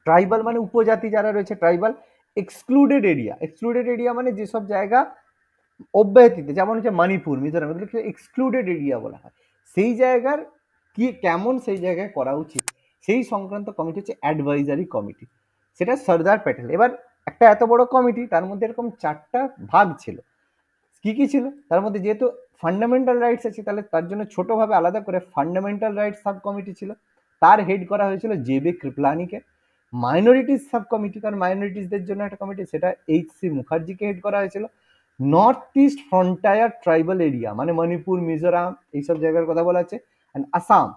ট্রাইবাল মানে উপজাতি যারা রয়েছে, tribal. Excluded area, excluded area মানে যেসব জায়গা অব্যাহতিতে, যেমন হচ্ছে মণিপুর, মিজোরাম, এগুলোকে এক্সক্লুডেড এরিয়া বলা হয়। সেই জায়গার কি কেমন সেই জায়গায় করা উচিত, সেই সংক্রান্ত কমিটি হচ্ছে অ্যাডভাইজারি কমিটি, সেটা সর্দার প্যাটেল। এবার একটা এত বড় কমিটি, তার মধ্যে এরকম 4টা ভাগ ছিল। কি কি ছিল তার মধ্যে? যেহেতু ফান্ডামেন্টাল রাইটস আছে, তাহলে তার জন্য ছোটভাবে আলাদা করে ফান্ডামেন্টাল রাইটস সাব কমিটি ছিল, তার হেড করা হয়েছিল জে বি কৃপলানিকে। মাইনরিটিস সাব কমিটি, কারণ মাইনরিটিসদের জন্য একটা কমিটি, সেটা এইচ সি মুখার্জিকে হেড করা হয়েছিল। North east frontier tribal area মানে মণিপুর, মিজোরাম, এইসব জায়গার কথা বলা আছে, অ্যান্ড আসাম।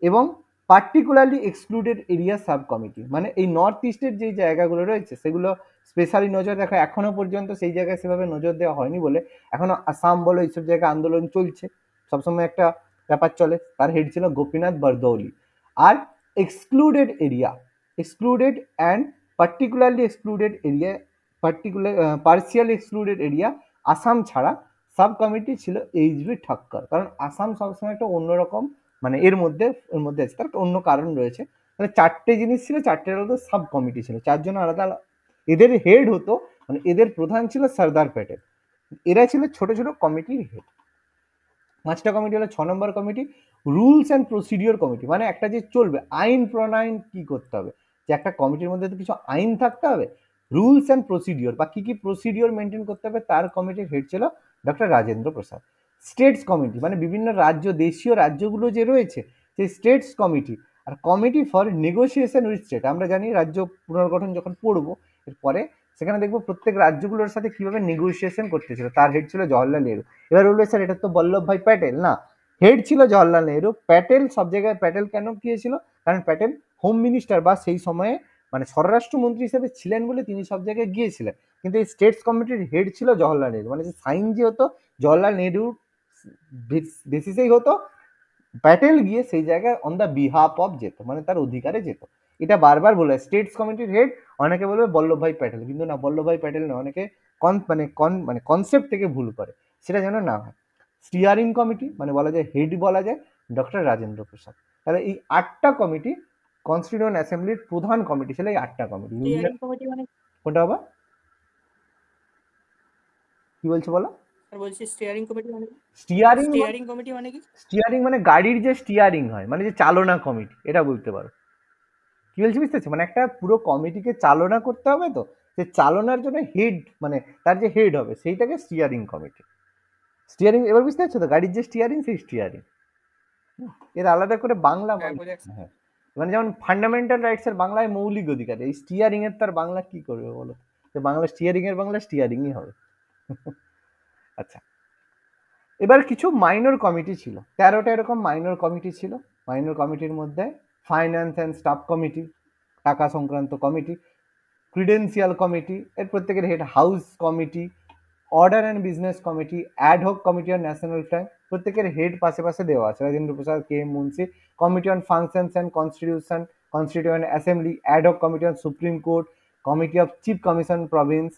এবং particularly excluded area sub committee মানে এই নর্থ ইস্টের যে জায়গাগুলো রয়েছে সেগুলো স্পেশালি নজর রাখা। এখনো পর্যন্ত সেই জায়গায় সেভাবে নজর দেওয়া হয়নি বলে এখনো আসাম বলো এইসব জায়গায় আন্দোলন চলছে, সবসময় একটা ব্যাপার চলে। তার হেড ছিল গোপীনাথ বরদৌলি। আর excluded area, excluded and particularly excluded area, particular partial excluded area Assam ছাড়া সাব কমিটি ছিল এইচ বি ঠক্কর। কারণ আসাম সবসময় একটা অন্যরকম মানে এর মধ্যে আছে, তার একটা অন্য কারণ রয়েছে। মানে 4টে জিনিস ছিল, 4টে আলাদা সাব কমিটি ছিল, 4জন আলাদা আলাদা। এদের হেড হতো মানে এদের প্রধান ছিল সর্দার প্যাটেল। এরা ছিল ছোট ছোট কমিটির হেড। 5টা কমিটি হলো। 6 number committee rules and procedure committee, মানে একটা যে চলবে আইন প্রণয়ন কি করতে হবে, যে একটা কমিটির মধ্যে তো কিছু আইন থাকতে হবে, রুলস অ্যান্ড প্রসিডিওর বা কি কি প্রসিডিওর মেনটেন করতে হবে, তার কমিটির হেড ছিল doctor Rajendra Prasad. States committee মানে বিভিন্ন রাজ্য, দেশীয় রাজ্যগুলো যে রয়েছে সেই স্টেটস কমিটি। আর committee for negotiation with state, আমরা জানি রাজ্য পুনর্গঠন যখন পড়বো এরপরে সেখানে দেখবো প্রত্যেক রাজ্যগুলোর সাথে কিভাবে নেগোসিয়েশন করতেছিল, তার হেড ছিল জওহরলাল নেহরু। এবার বলবে স্যার এটা তো বল্লভভাই প্যাটেল, না, হেড ছিল জওহরলাল নেহরু। প্যাটেল সব জায়গায় প্যাটেল কেন গিয়েছিল? কারণ প্যাটেল হোম মিনিস্টার বা সেই সময়ে মানে স্বরাষ্ট্রমন্ত্রী হিসেবে ছিলেন বলে তিনি সব জায়গায় গিয়েছিলেন। কিন্তু এই স্টেটস কমিটির হেড ছিল জওহরলাল নেহরু, মানে যে সাইন যে হতো জওহরলাল নেহরুর বেসিসেই হতো। প্যাটেল গিয়ে সেই জায়গায় অন দ্য বিহাফ অফ যেত, মানে তার অধিকারে যেত। এটা বারবার বলে স্টেটস কমিটির হেড, অনেকে বলবে বল্লভভাই প্যাটেল, কিন্তু না, বল্লভভাই প্যাটেল না, অনেকে কনসেপ্ট থেকে ভুল করে, সেটা যেন না হয়। স্টিয়ারিং কমিটি মানে বলা যায় হেড বলা যায় ডক্টর রাজেন্দ্র প্রসাদ। তাহলে এই 8টা কমিটি কনস্টিটিউয়েন্ট অ্যাসেম্বলির প্রধান কমিটি ছিল, এই 8টা কমিটি। স্টিয়ারিং কমিটি মানে কোনটা বাবা, কি বলছো বলো? স্যার বলছি স্টিয়ারিং কমিটি মানে স্টিয়ারিং স্টিয়ারিং কমিটি মানে কি? স্টিয়ারিং মানে গাড়ির যে স্টিয়ারিং হয় মানে যে চালনা কমিটি, এটা বলতে পারো। কি বলছি বুঝতে পারছি? মানে একটা পুরো কমিটিকে চালনা করতে হবে, তো সে চালনার জন্য হেড মানে তার যে হেড হবে সেইটাকে স্টিয়ারিং কমিটি। স্টিয়ারিং এবার বুঝতে পারছো তো, গাড়ির যে স্টিয়ারিং সেই স্টিয়ারিং। এর আলাদা করে বাংলা হ্যাঁ বলে। বোঝাচ্ছি। হ্যাঁ, মানে যেমন ফান্ডামেন্টাল রাইটস এর বাংলায় মৌলিক অধিকার, এই স্টিয়ারিং এর তার বাংলা কি করবে বলো? যে বাংলা স্টিয়ারিং এর বাংলা স্টিয়ারিংই হবে। আচ্ছা, এবার কিছু মাইনর কমিটি ছিল, 13টা এরকম মাইনর কমিটি ছিল। মাইনর কমিটির মধ্যে ফাইন্যান্স অ্যান্ড স্টাফ কমিটি, টাকা সংক্রান্ত কমিটি। ক্রিডেন্সিয়াল কমিটি, এর প্রত্যেকের head. House committee, order and business committee, ad hoc committee on national flag, প্রত্যেকের হেড পাশে পাশে দেওয়া আছে, Rajendra Prasad, K M Munshi. Committee on functions and constitution, constituent assembly, ad hoc committee on supreme court, committee of chief commission province,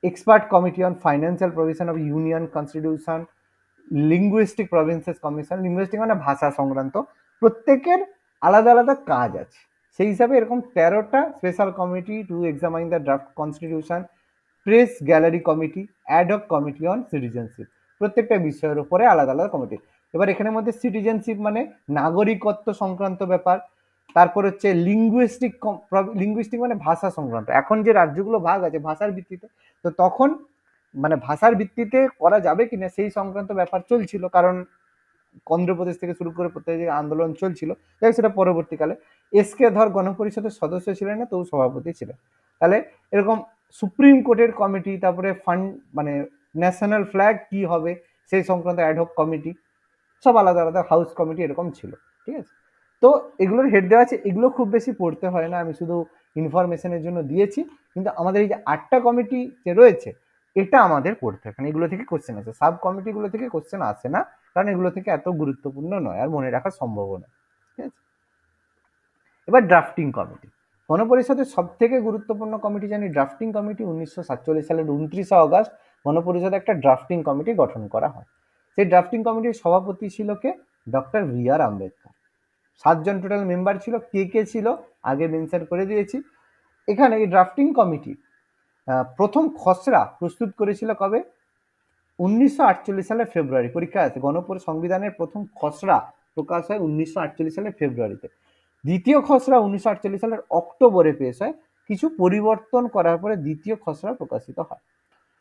expert committee on financial provision of union constitution, linguistic provinces commission, linguistic মানে ভাষা সংক্রান্ত, প্রত্যেকের আলাদা আলাদা কাজ আছে। সেই হিসাবে এরকম 13টা special committee to examine the draft constitution, press gallery committee, ad hoc committee on citizenship, প্রত্যেকটা বিষয়ের উপরে আলাদা আলাদা কমিটি। এবার এখানের মধ্যে সিটিজেনশিপ মানে নাগরিকত্ব সংক্রান্ত ব্যাপার, তারপর হচ্ছে লিঙ্গুইস্টিক মানে ভাষা সংক্রান্ত। এখন যে রাজ্যগুলো ভাগ আছে ভাষার ভিত্তিতে, তো তখন মানে ভাষার ভিত্তিতে করা যাবে কিনা সেই সংক্রান্ত ব্যাপার চলছিল, কারণ অন্ধ্রপ্রদেশ থেকে শুরু করে প্রত্যেক জায়গায় আন্দোলন চলছিল। যাই সেটা পরবর্তীকালে এসকে ধর গণপরিষদের সদস্য ছিলেন না, তো সভাপতি ছিলেন। তাহলে এরকম সুপ্রিম কোর্টের কমিটি, তারপরে ফান্ড মানে ন্যাশনাল ফ্ল্যাগ কি হবে সেই সংক্রান্ত অ্যাডহক কমিটি, সব আলাদা আলাদা হাউস কমিটি এরকম ছিল। ঠিক আছে, তো এগুলোর হেড দেওয়া আছে, এগুলো খুব বেশি পড়তে হয় না, আমি শুধু ইনফরমেশনের জন্য দিয়েছি। কিন্তু আমাদের এই যে 8টা কমিটি যে রয়েছে এটা আমাদের পড়তে হয়, কারণ এগুলো থেকে কোশ্চেন আছে। সাব কমিটিগুলো থেকে কোশ্চেন আসে না, কারণ এগুলো থেকে এত গুরুত্বপূর্ণ নয় আর মনে রাখার সম্ভাবনা নয়। ঠিক আছে, এবার ড্রাফটিং কমিটি, গণপরিষদের সব থেকে গুরুত্বপূর্ণ কমিটি জানি ড্রাফটিং কমিটি। 1947 সালের 29 অগস্ট গণপরিষদে একটা ড্রাফটিং কমিটি গঠন করা হয়। সেই ড্রাফটিং কমিটির সভাপতি ছিল কে? Doctor B R Ambedkar. 7জন total member ছিল। কে কে ছিল আগে মেনশন করে দিয়েছি। এখানে এই ড্রাফটিং কমিটি প্রথম খসড়া প্রস্তুত করেছিল কবে? 1948 সালের ফেব্রুয়ারি। পরীক্ষা আছে, সংবিধানের প্রথম খসড়া প্রকাশ হয় 1948 সালের ফেব্রুয়ারিতে। দ্বিতীয় খসড়া 1948 সালের অক্টোবরে পেশ হয়। কিছু পরিবর্তন করার পরে দ্বিতীয় খসড়া প্রকাশিত হয়।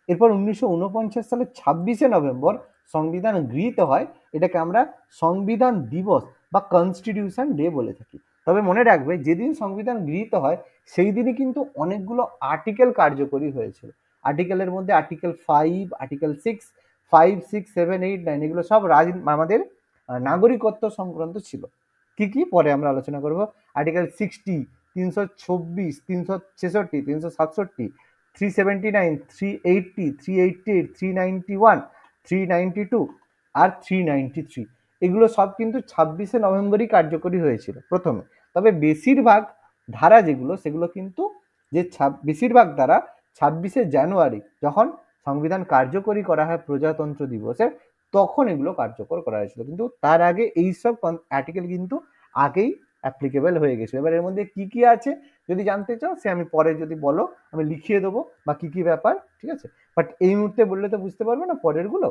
এরপর 1949 সালের 26শে নভেম্বর সংবিধান গৃহীত হয়। এটাকে আমরা সংবিধান দিবস বা কনস্টিটিউশন ডে বলে থাকি। তবে মনে রাখবে, যেদিন সংবিধান গৃহীত হয় সেই দিনই কিন্তু অনেকগুলো আর্টিকেল কার্যকরী হয়েছিল। আর্টিকেলের মধ্যে আর্টিকেল 5, আর্টিকেল 6, 5, 6, 7, 8, 9 এগুলো সব আমাদের নাগরিকত্ব সংক্রান্ত ছিল। কি কি পরে আমরা আলোচনা করব। আর্টিকেল 60, 326, 366, 367, 379, 380, 388, 391, 392 আর 393, এগুলো সব কিন্তু 26শে নভেম্বরই কার্যকরী হয়েছিল প্রথমে। তবে বেশিরভাগ ধারা যেগুলো সেগুলো কিন্তু বেশিরভাগ ধারা 26শে জানুয়ারি যখন সংবিধান কার্যকরী করা হয় প্রজাতন্ত্র দিবসে, তখন এগুলো কার্যকর করা হয়েছিল। কিন্তু তার আগে এইসব আর্টিকেল কিন্তু আগেই অ্যাপ্লিকেবল হয়ে গেছিল। এবার এর মধ্যে কি কি আছে যদি জানতে চাও, সে আমি পরে যদি বলো আমি লিখিয়ে দেবো বা কি কি ব্যাপার। ঠিক আছে, বাট এই মুহূর্তে বললে তো বুঝতে পারবে না পরের গুলো।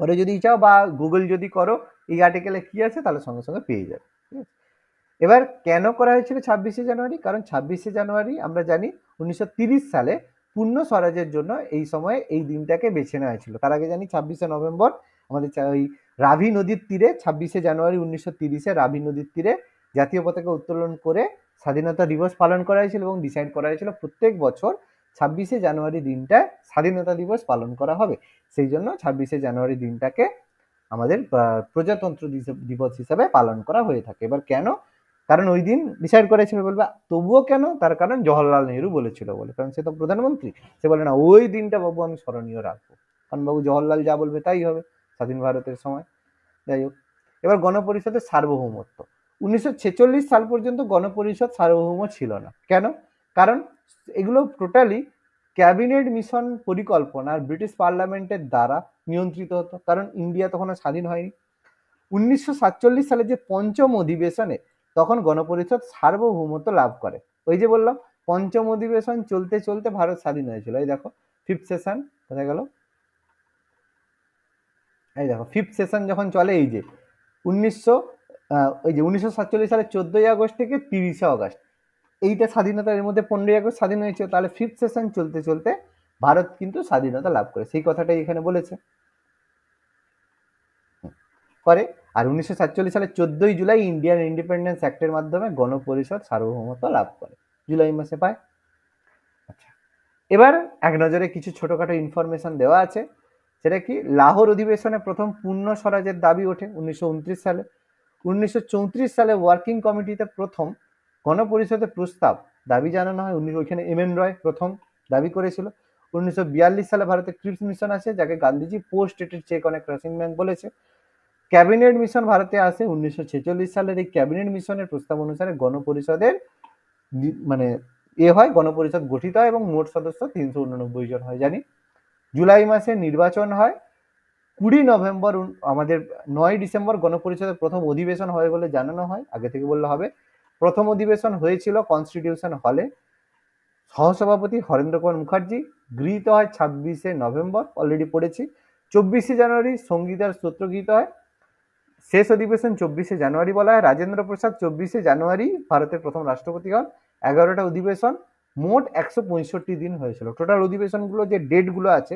পরে যদি চাও বা গুগল যদি করো এই আর্টিকেলে কি আছে, তাহলে সঙ্গে সঙ্গে পেয়ে যাবে। ঠিক আছে, এবার কেন করা হয়েছিল 26শে জানুয়ারি? কারণ 26শে জানুয়ারি আমরা জানি 1930 সালে পূর্ণ স্বরাজের জন্য এই সময়ে এই দিনটাকে বেছে নেওয়া হয়েছিল। তার আগে জানি 26শে নভেম্বর আমাদের ওই রাভি নদীর তীরে 26শে জানুয়ারি 1930-এ রাভি নদীর তীরে জাতীয় পতাকা উত্তোলন করে স্বাধীনতা দিবস পালন করা হয়েছিল এবং ডিসাইড করা হয়েছিল প্রত্যেক বছর 26শে জানুয়ারি দিনটা স্বাধীনতা দিবস পালন করা হবে। সেই জন্য 26শে জানুয়ারি দিনটাকে আমাদের প্রজাতন্ত্র দিবস হিসাবে পালন করা হয়ে থাকে। এবার কেন? কারণ ওই দিন ডিসাইড করেছিল বলবে, তবুও কেন? তার কারণ জওহরলাল নেহরু বলেছিল বলে, কারণ সে তো প্রধানমন্ত্রী। সে বলে না ওই দিনটা বাবু আমি স্মরণীয় রাখবো, কারণ বাবু জওহরলাল যা বলবে তাই হবে স্বাধীন ভারতের সময়। যাই হোক, এবার গণপরিষদের সার্বভৌমত্ব। 1946 সাল পর্যন্ত গণপরিষদ সার্বভৌম ছিল না। কেন? কারণ এগুলো টোটালি ক্যাবিনেট মিশন পরিকল্পনা আর ব্রিটিশ পার্লামেন্টের দ্বারা নিয়ন্ত্রিত হতো, কারণ ইন্ডিয়া তখনও স্বাধীন হয়নি। 1947 সালে যে পঞ্চম অধিবেশনে তখন গণপরিষদ সার্বভৌমত্ব লাভ করে। ওই যে বললাম পঞ্চম অধিবেশন চলতে চলতে ভারত স্বাধীন হয়েছিল। এই দেখো ফিফথ সেশন কোথায় গেল, এই দেখো ফিফথ সেশন যখন চলে, এই যে 1947 সালের 14ই আগস্ট থেকে 30শে আগস্ট, এইটা স্বাধীনতা, এর মধ্যে 15ই আগস্ট স্বাধীন হয়েছে। তাহলে ফিফথ সেশন চলতে চলতে ভারত কিন্তু স্বাধীনতা লাভ করে, সেই কথাটাই এখানে বলেছে করে। আর 1947 সালের 14ই জুলাই ইন্ডিয়ান ইন্ডিপেন্ডেন্স অ্যাক্টের মাধ্যমে গণপরিষদ সার্বভৌমত্ব লাভ করে, জুলাই মাসে পায়। আচ্ছা, এবার এক নজরে কিছু ছোটখাটো ইনফরমেশন দেওয়া আছে। সেটা কি? লাহোর অধিবেশনে প্রথম পূর্ণ স্বরাজের দাবি ওঠে 1929 সালে। 1934 সালে ওয়ার্কিং কমিটিতে প্রথম গণপরিষদের প্রস্তাব দাবি জানানো হয়। ওইখানে এম এন রয় প্রথম দাবি করেছিল। 1942 সালে ভারতে ক্রিপস মিশন আসে, যাকে Gandhiji post dated cheque on a crashing bank বলেছে। ক্যাবিনেট মিশন ভারতে আসে 1946 সালের। এই ক্যাবিনেট মিশনের প্রস্তাব অনুসারে গণপরিষদের মানে হয়, গণপরিষদ গঠিত হয় এবং মোট সদস্য 389 জন হয় জানি। জুলাই মাসে নির্বাচন হয়। 20 নভেম্বর আমাদের 9 ডিসেম্বর গণপরিষদের প্রথম অধিবেশন হয় বলে জানানো হয়, আগে থেকে বললে হবে। প্রথম অধিবেশন হয়েছিল কনস্টিটিউশন হলে। সহসভাপতি হরেন্দ্র কুমার মুখার্জি। গৃহীত হয় 26 নভেম্বর, অলরেডি পড়েছি। 24 জানুয়ারি সংবিধান সূত্র গৃহীত হয়। শেষ অধিবেশন 24 জানুয়ারি বলা হয়। রাজেন্দ্র প্রসাদ 24 জানুয়ারি ভারতের প্রথম রাষ্ট্রপতি হন। 11টা অধিবেশন, মোট 165 দিন হয়েছিল। টোটাল অধিবেশনগুলো যে ডেটগুলো আছে,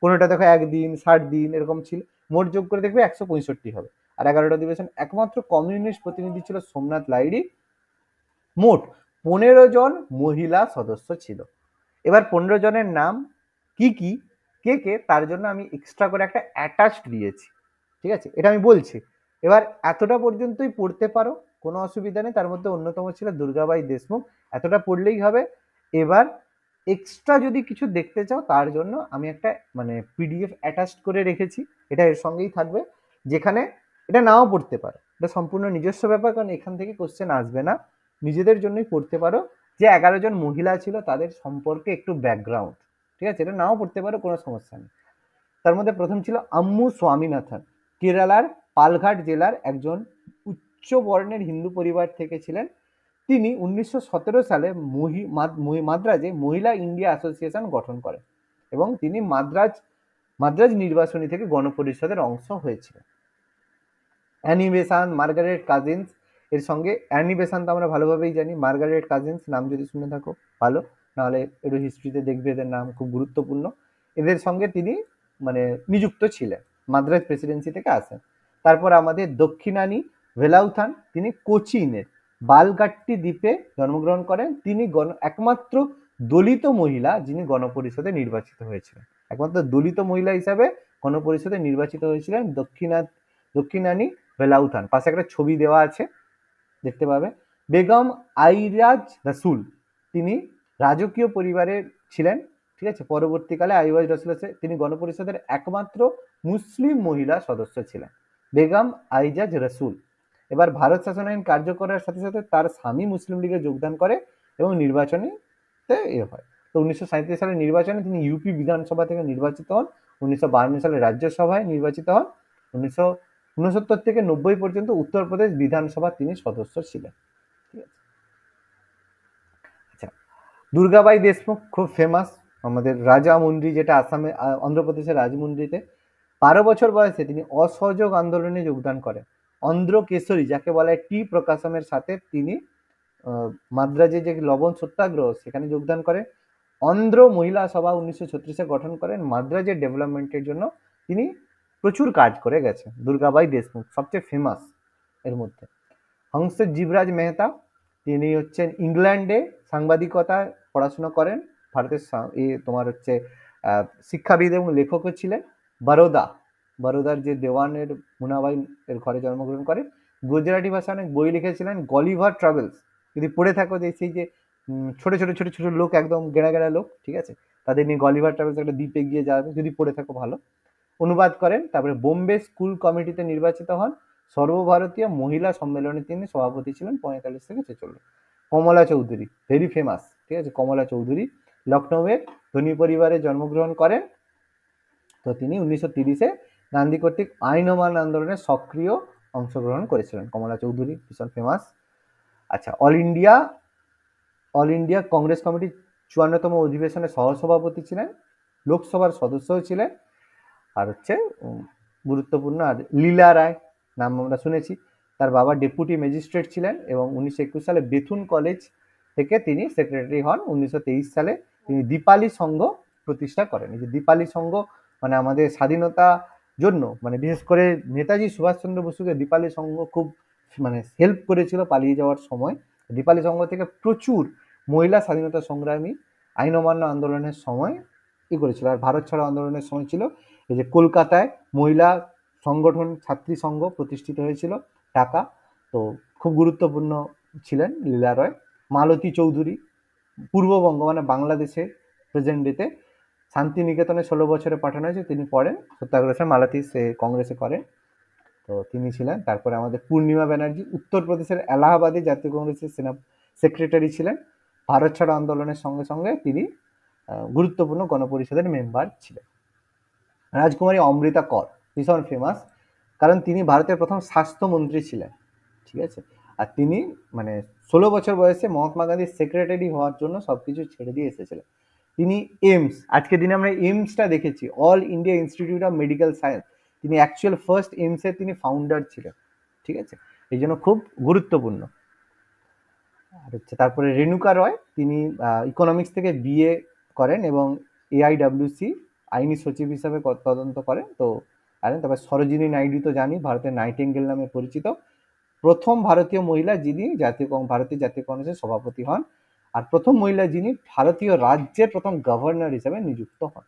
কোনোটা দেখো 1 দিন, 60 দিন এরকম ছিল, মোট যোগ করে দেখবে 165 হবে। আর 11টা অধিবেশন। একমাত্র কমিউনিস্ট প্রতিনিধি ছিল সোমনাথ লাহিড়ী। মোট 15 জন মহিলা সদস্য ছিল। এবার 15 জনের নাম কি কি, কে কে, তার জন্য আমি এক্সট্রা করে একটা অ্যাটাচড দিয়েছি, ঠিক আছে, এটা আমি বলছি। এবার এতটা পর্যন্তই পড়তে পারো, কোনো অসুবিধা নেই। তার মধ্যে অন্যতম ছিল দুর্গাবাই দেশমুখ, এতটা পড়লেই হবে। এবার এক্সট্রা যদি কিছু দেখতে চাও, তার জন্য আমি একটা মানে পিডিএফ অ্যাটাচড করে রেখেছি, এটা এর সঙ্গেই থাকবে, যেখানে এটা নাও পড়তে পারো, এটা সম্পূর্ণ নিজস্ব ব্যাপার, কারণ এখান থেকে কোশ্চেন আসবে না, নিজেদের জন্যই পড়তে পারো। যে 11 জন মহিলা ছিল তাদের সম্পর্কে একটু ব্যাকগ্রাউন্ড, ঠিক আছে, এটা নাও পড়তে পারো, কোনো সমস্যা নেই। তার মধ্যে প্রথম ছিল আম্মু স্বামীনাথন, কেরালার পালঘাট জেলার একজন উচ্চ বর্ণের হিন্দু পরিবার থেকে ছিলেন। তিনি 1917 সালে মাদ্রাজে মহিলা ইন্ডিয়া অ্যাসোসিয়েশন গঠন করেন এবং তিনি মাদ্রাজ নির্বাচনী থেকে গণপরিষদের অংশ হয়েছিলেন। অ্যানি বেসান্ত, মার্গারেট কাজিন্স, এর সঙ্গে অ্যানি বেসান্ত আমরা ভালোভাবেই জানি, মার্গারেট কাজিন্স নাম যদি শুনে থাকো ভালো, নাহলে একটু হিস্ট্রিতে দেখবে, এদের নাম খুব গুরুত্বপূর্ণ। এদের সঙ্গে তিনি মানে নিযুক্ত ছিলেন, মাদ্রাজ প্রেসিডেন্সি থেকে আসেন। তারপর আমাদের দক্ষিণানী ভেলাউথান, তিনি কোচিনের বালগাট্টি দ্বীপে জন্মগ্রহণ করেন। তিনি একমাত্র দলিত মহিলা যিনি গণপরিষদে নির্বাচিত হয়েছিলেন, একমাত্র দলিত মহিলা হিসাবে গণপরিষদে নির্বাচিত হয়েছিলেন দক্ষিণানী ভেলাউথান। পাশে একটা ছবি দেওয়া আছে, দেখতে পাবে। বেগম আইরাজ রাসুল, তিনি রাজকীয় পরিবারের ছিলেন, ঠিক আছে। পরবর্তীকালে আইওয়াজ রাসুল তিনি গণপরিষদের একমাত্র মুসলিম মহিলা সদস্য ছিলেন, বেগম আইজাজ রাসুল। এবার ভারত শাসন আইন কার্যকরের সাথে সাথে তার স্বামী মুসলিম লীগে যোগদান করে এবং নির্বাচনে হয়। তো 1937 সালের নির্বাচনে তিনি ইউপি বিধানসভা থেকে নির্বাচিত হন। 1952 সালে রাজ্যসভায় নির্বাচিত হন। 1969 থেকে 90 পর্যন্ত উত্তরপ্রদেশ বিধানসভা তিনি সদস্য ছিলেন, ঠিক আছে। আচ্ছা, দুর্গাবাই দেশমুখ খুব ফেমাস, আমাদের রাজামুন্ড্রি, যেটা আসামে অন্ধ্রপ্রদেশের রাজমুন্ড্রিতে। 12 বছর বয়সে তিনি অসহযোগ আন্দোলনে যোগদান করেন। অন্ধ্র কেশরী, যাকে বলা হয় টি প্রকাশমের সাথে তিনি মাদ্রাজে যে লবণ সত্যাগ্রহ সেখানে যোগদান করেন। অন্ধ্র মহিলা সভা 1936 গঠন করেন। মাদ্রাজের ডেভেলপমেন্টের জন্য তিনি প্রচুর কাজ করে গেছেন। দুর্গাবাই দেশমুখ সবচেয়ে ফেমাস এর মধ্যে। হংস জীবরাজ মেহতা, তিনি হচ্ছেন ইংল্যান্ডে সাংবাদিকতা পড়াশোনা করেন, ভারতের তোমার হচ্ছে শিক্ষাবিদ এবং লেখকও ছিলেন। বরোদার যে দেওয়ানের মুনাবাই এর ঘরে জন্মগ্রহণ করেন। গুজরাটি ভাষায় অনেক বই লিখেছিলেন। গলিভার ট্রাভেলস যদি পড়ে থাকো, যে সেই যে ছোট ছোট ছোট ছোট লোক, একদম গেড়া গেড়া লোক, ঠিক আছে, তাদের নিয়ে গলিভার ট্রাভেলস একটা দ্বীপে গিয়ে যাবে, যদি পড়ে থাকো ভালো। অনুবাদ করেন। তারপরে বোম্বে স্কুল কমিটিতে নির্বাচিত হন। সর্বভারতীয় মহিলা সম্মেলনে তিনি সভাপতি ছিলেন 45 থেকে 46। কমলা চৌধুরী, ভেরি ফেমাস, ঠিক আছে, কমলা চৌধুরী লখনৌয়ের ধনী পরিবারে জন্মগ্রহণ করেন। তো তিনি 1930-এ গান্ধী কর্তৃক আইন অমান্য আন্দোলনে সক্রিয় অংশগ্রহণ করেছিলেন। কমলা চৌধুরী ভীষণ ফেমাস। আচ্ছা, অল ইন্ডিয়া কংগ্রেস কমিটির 54তম অধিবেশনে সহসভাপতি ছিলেন, লোকসভার সদস্যও ছিলেন। আর হচ্ছে গুরুত্বপূর্ণ, আর লীলা রায় নাম আমরা শুনেছি, তার বাবা ডেপুটি ম্যাজিস্ট্রেট ছিলেন এবং 1921 সালে বেথুন কলেজ থেকে তিনি সেক্রেটারি হন। 1923 সালে তিনি দীপালি সংঘ প্রতিষ্ঠা করেন। এই যে দীপালি সংঘ মানে আমাদের স্বাধীনতা জন্য, মানে বিশেষ করে নেতাজি সুভাষচন্দ্র বসুকে দীপালি সংঘ খুব মানে হেল্প করেছিল পালিয়ে যাওয়ার সময়। দীপালি সংঘ থেকে প্রচুর মহিলা স্বাধীনতা সংগ্রামী আইন অমান্য আন্দোলনের সময় কি করেছিল। আর ভারত ছাড়ো আন্দোলনের সময় ছিল এই যে কলকাতায় মহিলা সংগঠন ছাত্রী সংঘ প্রতিষ্ঠিত হয়েছিল, ঢাকা। তো খুব গুরুত্বপূর্ণ ছিলেন লীলা রয়। মালতী চৌধুরী, পূর্ববঙ্গ মানে বাংলাদেশের প্রেজেন্ট ডেতে শান্তিনিকেতনে 16 বছরে পাঠানো হয়েছে, তিনি পড়েন। সত্যাগ্রহ সেন মালাথি সে কংগ্রেসে করেন, তো তিনি ছিলেন। তারপরে আমাদের পূর্ণিমা ব্যানার্জি উত্তরপ্রদেশের এলাহাবাদে জাতীয় কংগ্রেসের সেক্রেটারি ছিলেন। ভারত ছাড়ো আন্দোলনের সঙ্গে সঙ্গে তিনি গুরুত্বপূর্ণ গণপরিষদের মেম্বার ছিলেন। রাজকুমারী অমৃতা কর ভীষণ ফেমাস, কারণ তিনি ভারতের প্রথম স্বাস্থ্যমন্ত্রী ছিলেন, ঠিক আছে। আর তিনি মানে 16 বছর বয়সে মহাত্মা গান্ধীর সেক্রেটারি হওয়ার জন্য সবকিছু ছেড়ে দিয়ে এসেছিলেন। তিনি এইমস, আজকের দিনে আমরা এইমসটা দেখেছি, all India institute of medical science, তিনি অ্যাকচুয়াল ফার্স্ট এইমসের তিনি ফাউন্ডার ছিলেন, ঠিক আছে। এই জন্য খুব গুরুত্বপূর্ণ। আর হচ্ছে তারপরে রেণুকা রয়, তিনি ইকোনমিক্স থেকে বিএ করেন এবং এআইডব্লিউসি আইনি সচিব হিসাবে তদন্ত করেন। তো তারপর সরোজিনী নাইডু তো জানি, ভারতের নাইটিঙ্গেল নামে পরিচিত, প্রথম ভারতীয় মহিলা যিনি ভারতীয় জাতীয় কংগ্রেসের সভাপতি হন, আর প্রথম মহিলা যিনি ভারতীয় রাজ্যের প্রথম গভর্নর হিসেবে নিযুক্ত হন,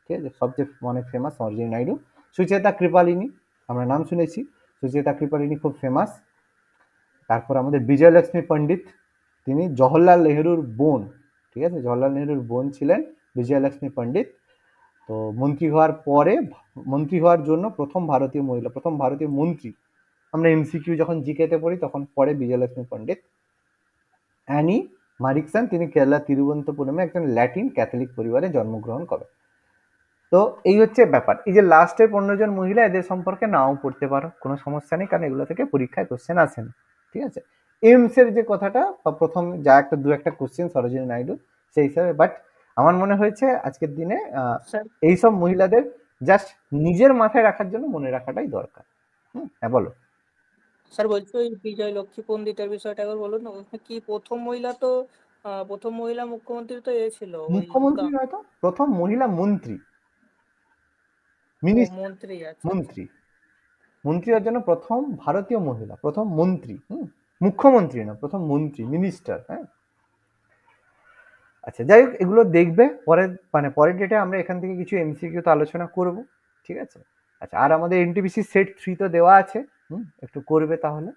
ঠিক আছে। সবচেয়ে অনেক ফেমাস সরোজিনী নাইডু। সুচেতা কৃপালিনী, আমরা নাম শুনেছি, সুচেতা কৃপালিনী খুব ফেমাস। তারপর আমাদের বিজয়লক্ষ্মী পণ্ডিত, তিনি জওহরলাল নেহরুর বোন, ঠিক আছে, জওহরলাল নেহরুর বোন ছিলেন বিজয়লক্ষ্মী পণ্ডিত। তো মন্ত্রী হওয়ার জন্য প্রথম ভারতীয় মহিলা, প্রথম ভারতীয় মন্ত্রী, আমরা এমসিকিউ যখন জিকেতে পড়ি তখন পড়ে বিজয়লক্ষ্মী পণ্ডিত। অ্যানি মারিকসন, তিনি কেরালা তিরুবনন্তপুরমে একজন ল্যাটিন ক্যাথলিক পরিবারে জন্মগ্রহণ করেন। তো এই হচ্ছে ব্যাপার। এই যে লাস্টের 15 জন মহিলা, এদের সম্পর্কে নাও পড়তে পারো, কোনো সমস্যা নেই, কারণ এগুলো থেকে পরীক্ষায় কোশ্চেন আসে না, ঠিক আছে। এইমস এর যে কথাটা বা প্রথম যা দু একটা কোশ্চেন সরোজিনী নাইডু সেই হিসাবে, বাট আমার মনে হয়েছে আজকের দিনে স্যার এইসব মহিলাদের জাস্ট নিজের মাথায় রাখার জন্য মনে রাখাটাই দরকার। হ্যাঁ বলো। স্যার বলছি ওই বিজয় লক্ষ্মী পণ্ডিতের বিষয়টা একবার বলুন না, ওখানে কি প্রথম মহিলা তো প্রথম মহিলা মুখ্যমন্ত্রী তো এ ছিল ওই মুখ্যমন্ত্রী হয়তো প্রথম মহিলা মন্ত্রী, ও মিনিস্টার, মন্ত্রী, আচ্ছা আচ্ছা। মন্ত্রী, মন্ত্রী হওয়ার জন্য প্রথম ভারতীয় মহিলা, প্রথম মন্ত্রী, মুখ্যমন্ত্রী না, প্রথম মন্ত্রী, মিনিস্টার। হ্যাঁ, আচ্ছা যাই হোক, এগুলো দেখবে পরের ডেটে আমরা এখান থেকে কিছু এমসিকিউ তো আলোচনা করব, ঠিক আছে। আচ্ছা, আর আমাদের এনটিপিসি সেট 3 তো দেওয়া আছে, একটু করবে তাহলে।